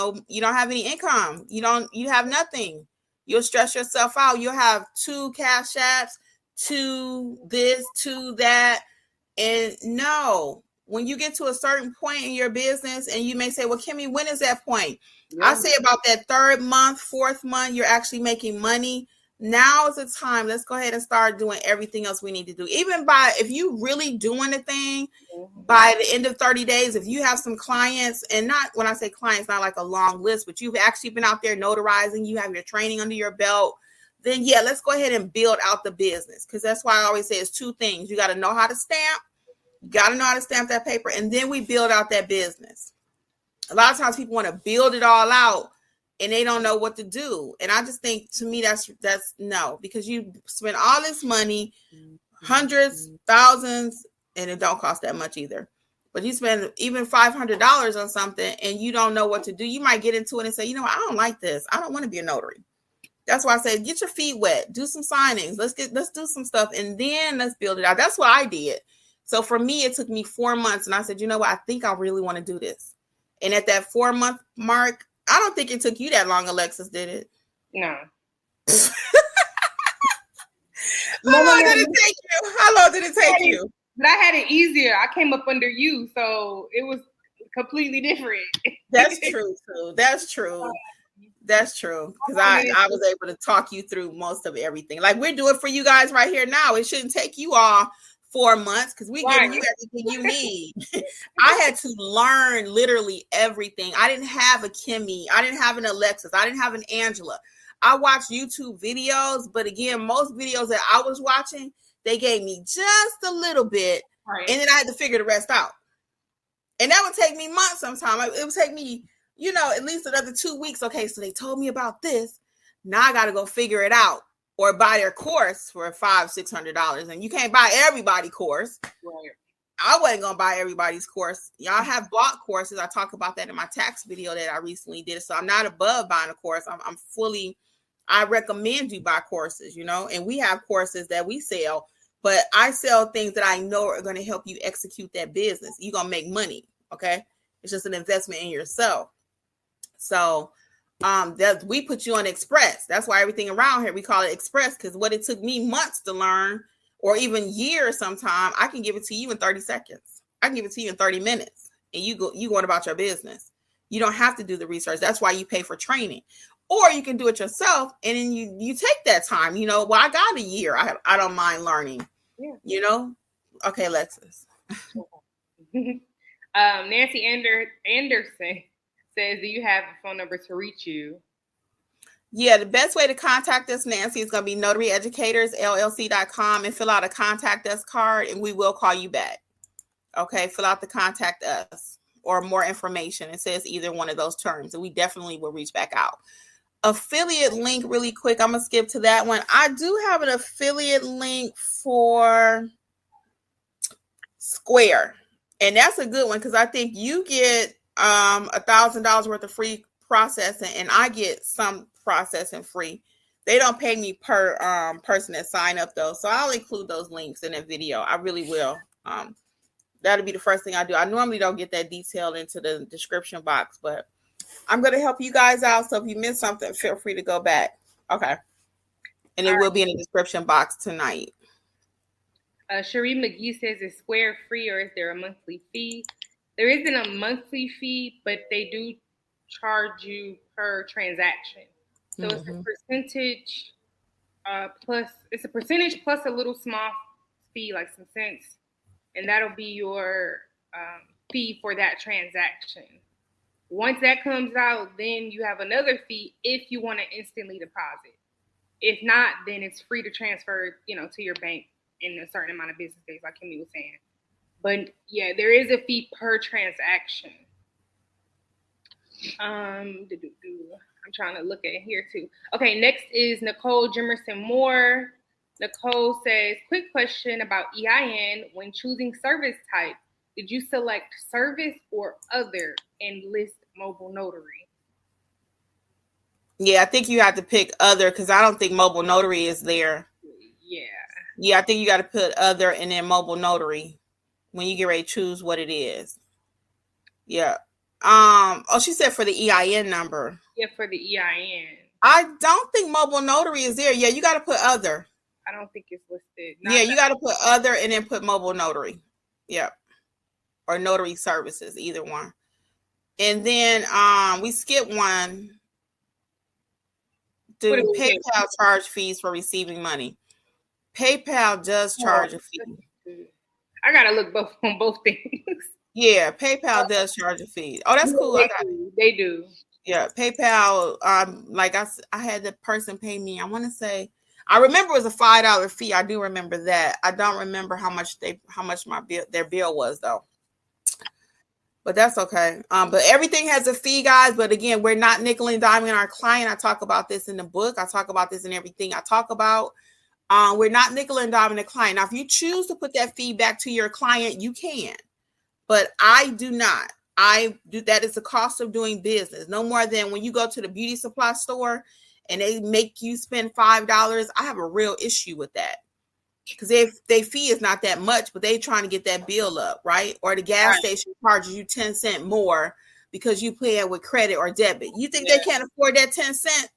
any income. You have nothing. You'll stress yourself out. You'll have 2 Cash Apps, 2 this, 2 that. And no, when you get to a certain point in your business, and you may say, well, Kimmi, when is that point? Yeah. I say about that 3rd month, 4th month, you're actually making money. Now is the time. Let's go ahead and start doing everything else we need to do. Even if you really doing the thing, by the end of 30 days, if you have some clients, and not when I say clients, not like a long list, but you've actually been out there notarizing, you have your training under your belt, then yeah, let's go ahead and build out the business. Because that's why I always say it's 2 things. You got to know how to stamp. You got to know how to stamp that paper. And then we build out that business. A lot of times people want to build it all out, and they don't know what to do. And I just think, to me, that's no, because you spend all this money, hundreds, thousands, and it don't cost that much either. But you spend even $500 on something and you don't know what to do. You might get into it and say, I don't like this. I don't want to be a notary. That's why I say, get your feet wet, do some signings. Let's do some stuff, and then let's build it out. That's what I did. So for me, it took me 4 months, and I said, you know what? I think I really want to do this. And at that 4-month mark, I don't think it took you that long, Alexis, did it? No. How long did it take you? But I had it easier. I came up under you, so it was completely different. That's true, too. That's true. That's true. Because I was able to talk you through most of everything. Like we're doing for you guys right here now. It shouldn't take you all 4 months because we give you everything you need. I had to learn literally everything. I didn't have a Kimmi. I didn't have an Alexis. I didn't have an Angela. I watched YouTube videos, but again, most videos that I was watching, they gave me just a little bit, and then I had to figure the rest out. And that would take me months sometimes. It would take me, at least another 2 weeks. Okay, so they told me about this. Now I got to go figure it out. Or buy their course for $500-$600, and you can't buy everybody's course. Right. I wasn't gonna buy everybody's course. Y'all have bought courses. I talk about that in my tax video that I recently did. So I'm not above buying a course. I'm fully. I recommend you buy courses. And we have courses that we sell, but I sell things that I know are going to help you execute that business. You're gonna make money. Okay, it's just an investment in yourself. So. That we put you on Express. That's why everything around here we call it Express, because what it took me months to learn, or even years sometime, I can give it to you in 30 seconds. I can give it to you in 30 minutes, and you going about your business. You don't have to do the research. That's why you pay for training, or you can do it yourself, and then you take that time. Well, I got a year. I don't mind learning. Yeah. Okay, Alexis. Nancy Anderson says, do you have a phone number to reach you? Yeah, the best way to contact us, Nancy, is going to be notaryeducatorsllc.com and fill out a contact us card, and we will call you back. Okay, fill out the contact us or more information. It says either one of those terms, and we definitely will reach back out. Affiliate link really quick. I'm going to skip to that one. I do have an affiliate link for Square, and that's a good one because I think you get $1,000 worth of free processing, and I get some processing free. They don't pay me per person that sign up though, so I'll include those links in that video. I really will. That'll be the first thing I do. I normally don't get that detailed into the description box, but I'm going to help you guys out. So if you missed something, feel free to go back. Okay, and it will be in the description box tonight. Cherie McGee says, is Square free or is there a monthly fee? There isn't a monthly fee, but they do charge you per transaction. So it's a percentage plus a little small fee, like some cents, and that'll be your fee for that transaction. Once that comes out, then you have another fee if you want to instantly deposit. If not, then it's free to transfer, to your bank in a certain amount of business days, like Kimmi was saying. But yeah, there is a fee per transaction. I'm trying to look at here too. Okay, next is Nicole Jimerson Moore. Nicole says, quick question about EIN. When choosing service type, did you select service or other and list mobile notary? Yeah, I think you have to pick other because I don't think mobile notary is there. Yeah. Yeah, I think you got to put other and then mobile notary when you get ready to choose what it is. Yeah. Oh, she said for the EIN number. Yeah, for the EIN. I don't think mobile notary is there. Yeah, you got to put other. I don't think it's listed. Yeah, you got to put other and then put mobile notary. Yep. Or notary services, either one. And then we skipped one. Do PayPal charge fees for receiving money? PayPal does charge a fee. I gotta look on both things. Yeah, PayPal does charge a fee. Oh, that's cool. They do. Yeah, PayPal. Like I had the person pay me. I want to say, I remember it was a $5 fee. I do remember that. I don't remember how much their bill was though. But that's okay. But everything has a fee, guys. But again, we're not nickel and diming our client. I talk about this in the book. I talk about this in everything I talk about. We're not nickel and diming the client. Now, if you choose to put that fee back to your client, you can. But I do not. That is the cost of doing business. No more than when you go to the beauty supply store and they make you spend $5. I have a real issue with that. Because their fee is not that much, but they trying to get that bill up, right? Or the gas station charges you 10 cents more because you pay it with credit or debit. You think they can't afford that 10 cents?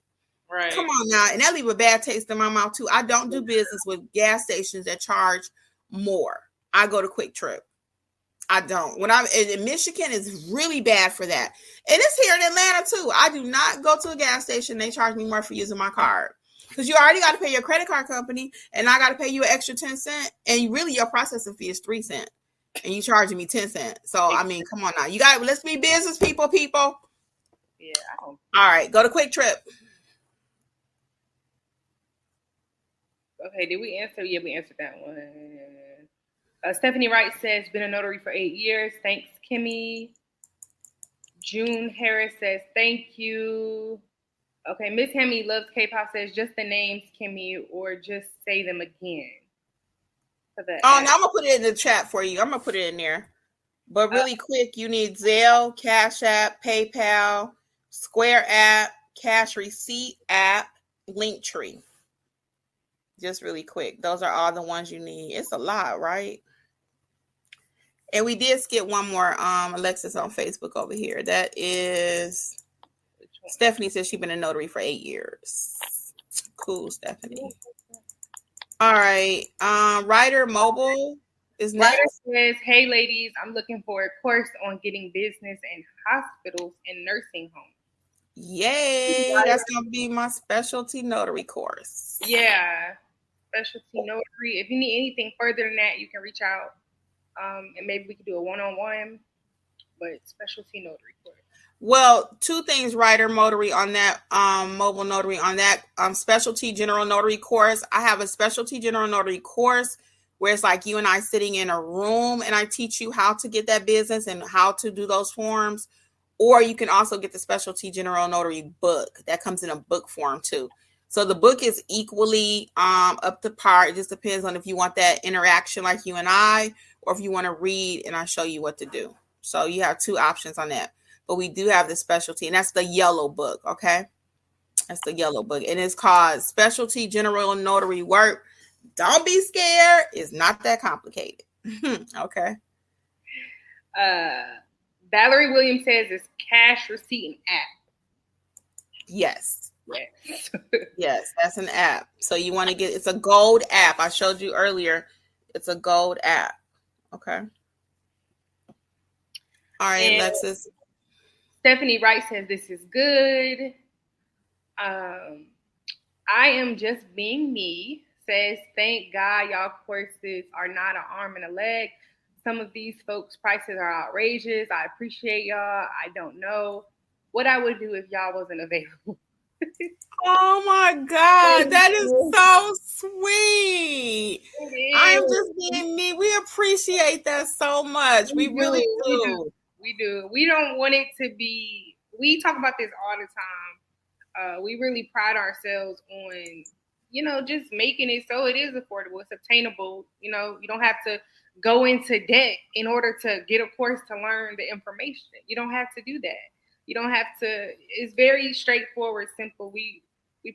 Right. Come on now. And that leave a bad taste in my mouth too. I don't do business with gas stations that charge more. I go to Quick Trip. I don't. When I'm in Michigan, is really bad for that. And it's here in Atlanta too. I do not go to a gas station. They charge me more for using my card. Because you already got to pay your credit card company, and I got to pay you an extra 10 cents. And really, your processing fee is 3 cents, and you charging me 10 cents. So I mean, come on now, let's be business people. Yeah. All right, go to Quick Trip. Okay, did we answer? Yeah, we answered that one. Stephanie Wright says, been a notary for 8 years. Thanks, Kimmi. June Harris says, thank you. Okay, Miss Hemi loves K-pop says, just the names, Kimmi, or just say them again. Oh, now I'm going to put it in the chat for you. I'm going to put it in there. But really quick, you need Zelle, Cash App, PayPal, Square app, Cash Receipt app, Linktree. Just really quick. Those are all the ones you need. It's a lot, right? And we did skip one more Alexis on Facebook over here. That is... Stephanie says she's been a notary for 8 years. Cool, Stephanie. All right. Ryder Mobile is next. Ryder says, hey, ladies, I'm looking for a course on getting business in hospitals and nursing homes. Yay. That's going to be my specialty notary course. Yeah. Specialty notary. If you need anything further than that, you can reach out. And maybe we could do a one-on-one. But specialty notary course. Well, two things, Ryder Notary on that, mobile notary on that specialty general notary course. I have a specialty general notary course where it's like you and I sitting in a room and I teach you how to get that business and how to do those forms. Or you can also get the specialty general notary book that comes in a book form too. So the book is equally up to par. It just depends on if you want that interaction like you and I, or if you want to read and I show you what to do. So you have two options on that. But we do have the specialty, and that's the yellow book, okay? That's the yellow book. And it's called Specialty General Notary Work. Don't be scared. It's not that complicated. Okay. Valerie Williams says it's Cash Receipt app. Yes. Yes. Yes, that's an app. So you want to it's a gold app. I showed you earlier. It's a gold app. Okay. All right, and Alexis. Stephanie Wright says this is good. I am just being me. Says, thank God y'all courses are not an arm and a leg. Some of these folks' prices are outrageous. I appreciate y'all. I don't know what I would do if y'all wasn't available. Oh my God, that is so sweet. I am just being me. We appreciate that so much. We really do. We do. We don't want it to be we talk about this all the time. We really pride ourselves on, just making it so it is affordable, it's obtainable. You don't have to go into debt in order to get a course to learn the information. You don't have to do that. You don't have to. It's very straightforward, simple. We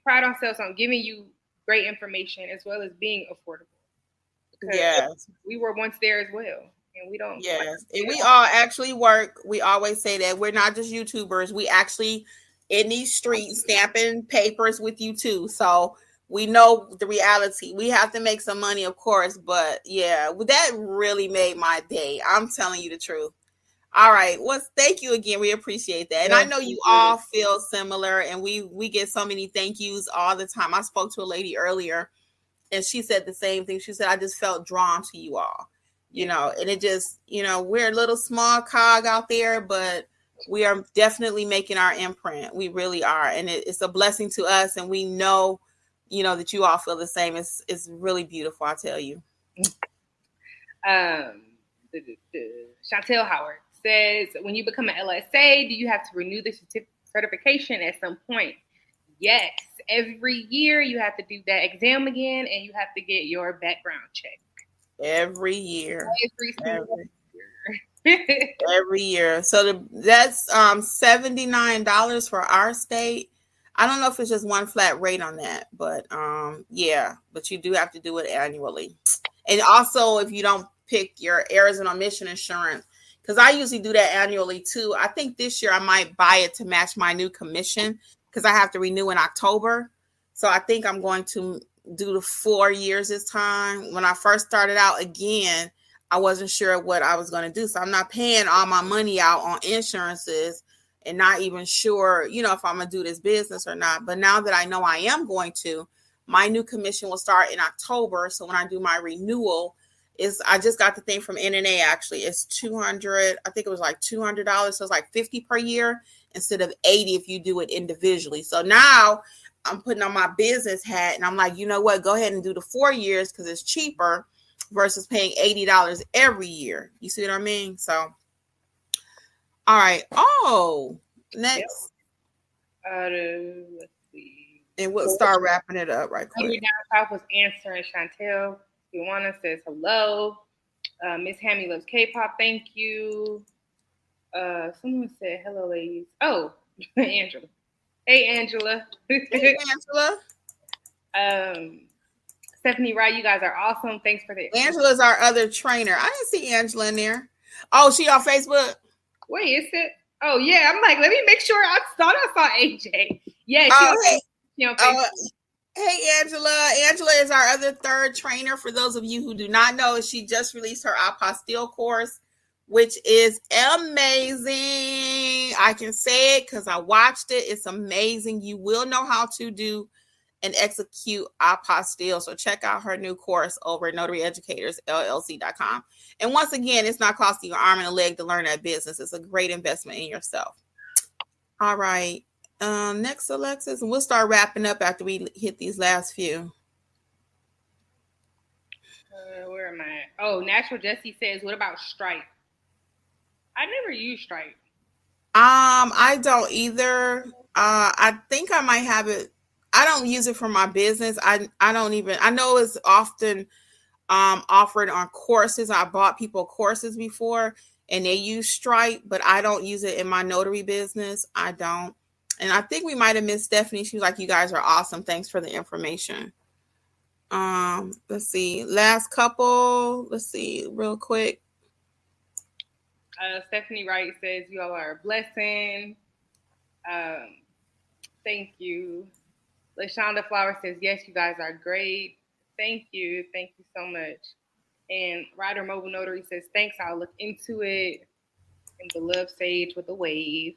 pride ourselves on giving you great information as well as being affordable. Yes, we were once there as well, and we don't. Yes, and we all actually work. We always say that we're not just YouTubers. We actually in these streets stamping papers with you too. So we know the reality. We have to make some money, of course, but yeah, that really made my day. I'm telling you the truth. All right. Well, thank you again. We appreciate that. And I know you all feel similar, and we get so many thank yous all the time. I spoke to a lady earlier, and she said the same thing. She said, I just felt drawn to you all, and it just, we're a little small cog out there, but we are definitely making our imprint. We really are. And it's a blessing to us. And we know, that you all feel the same. It's really beautiful. I tell you. Chantel Howard says, when you become an LSA, do you have to renew the certification at some point? Yes. Every year you have to do that exam again, and you have to get your background check. Every year. Year. Every year. So that's $79 for our state. I don't know if it's just one flat rate on that, but but you do have to do it annually. And also, if you don't pick your errors and omission insurance, because I usually do that annually too. I think this year I might buy it to match my new commission because I have to renew in October. So I think I'm going to do the 4 years this time. When I first started out again, I wasn't sure what I was going to do. So I'm not paying all my money out on insurances and not even sure, if I'm going to do this business or not. But now that I know I am going to, my new commission will start in October. So when I do my renewal, I just got the thing from NNA actually. It's $200. I think it was like $200. So it's like $50 per year instead of $80 if you do it individually. So now I'm putting on my business hat and I'm like, you know what? Go ahead and do the 4 years because it's cheaper versus paying $80 every year. You see what I mean? So, all right. Oh, next. Let's see. And we'll start wrapping it up right quick. Down south was answering. Chantel Ioana says hello. Miss Hammy loves K-pop. Thank you. Someone said hello, ladies. Oh, Angela. Hey, Angela. Hey, Angela. Stephanie Wright, you guys are awesome. Thanks for the. Angela's our other trainer. I didn't see Angela in there. Oh, she on Facebook? Wait, is it? Oh, yeah. I'm like, let me make sure. I thought I saw AJ. Yeah, she on Facebook. Hey, Angela. Angela is our other third trainer. For those of you who do not know, she just released her apostille course, which is amazing. I can say it because I watched it. It's amazing. You will know how to do and execute apostille. So check out her new course over at notaryeducatorsllc.com. And once again, it's not costing you an arm and a leg to learn that business. It's a great investment in yourself. All right. Next, Alexis, and we'll start wrapping up after we hit these last few. Where am I? Oh, Natural Jesse says, what about Stripe? I never use Stripe. I don't either. I think I might have it. I don't use it for my business. I know it's often offered on courses. I bought people courses before and they use Stripe, but I don't use it in my notary business. I don't. And I think we might have missed Stephanie. She was like, you guys are awesome. Thanks for the information. Let's see. Last couple. Let's see real quick. Stephanie Wright says, you all are a blessing. Thank you. LaShonda Flower says, yes, you guys are great. Thank you. Thank you so much. And Ryder Mobile Notary says, thanks. I'll look into it. And Beloved Sage with a wave.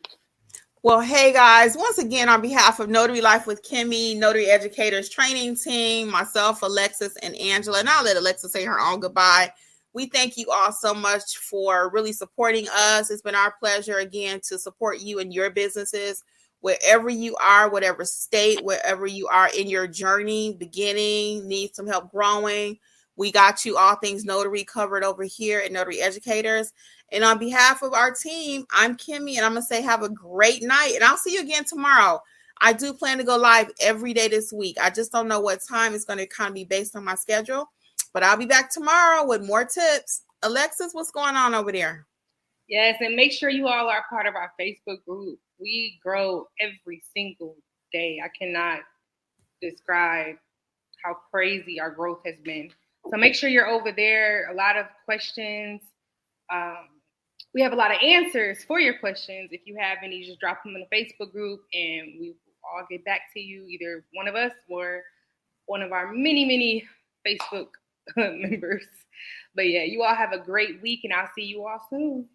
Well, hey guys, once again, on behalf of Notary Life with Kimmi, Notary Educators Training Team, myself, Alexis, and Angela, and I'll let Alexis say her own goodbye. We thank you all so much for really supporting us. It's been our pleasure again to support you in your businesses, wherever you are, whatever state, wherever you are in your journey, beginning, need some help growing. We got you all things notary covered over here at Notary Educators. And on behalf of our team, I'm Kimmi, and I'm going to say have a great night. And I'll see you again tomorrow. I do plan to go live every day this week. I just don't know what time. It's going to kind of be based on my schedule. But I'll be back tomorrow with more tips. Alexis, what's going on over there? Yes, and make sure you all are part of our Facebook group. We grow every single day. I cannot describe how crazy our growth has been. So make sure you're over there. A lot of questions. We have a lot of answers for your questions. If you have any, just drop them in the Facebook group and we will all get back to you, either one of us or one of our many Facebook members. But yeah, you all have a great week and I'll see you all soon.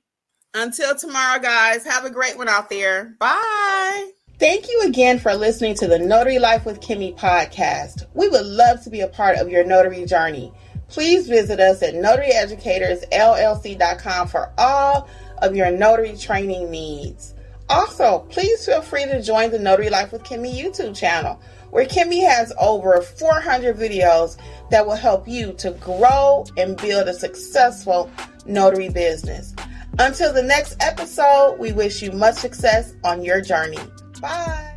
Until tomorrow, guys, have a great one out there. Bye. Thank you again for listening to the Notary Life with Kimmi podcast. We would love to be a part of your notary journey. Please visit us at notaryeducatorsllc.com for all of your notary training needs. Also, please feel free to join the Notary Life with Kimmi YouTube channel, where Kimmi has over 400 videos that will help you to grow and build a successful notary business. Until the next episode, we wish you much success on your journey. Bye.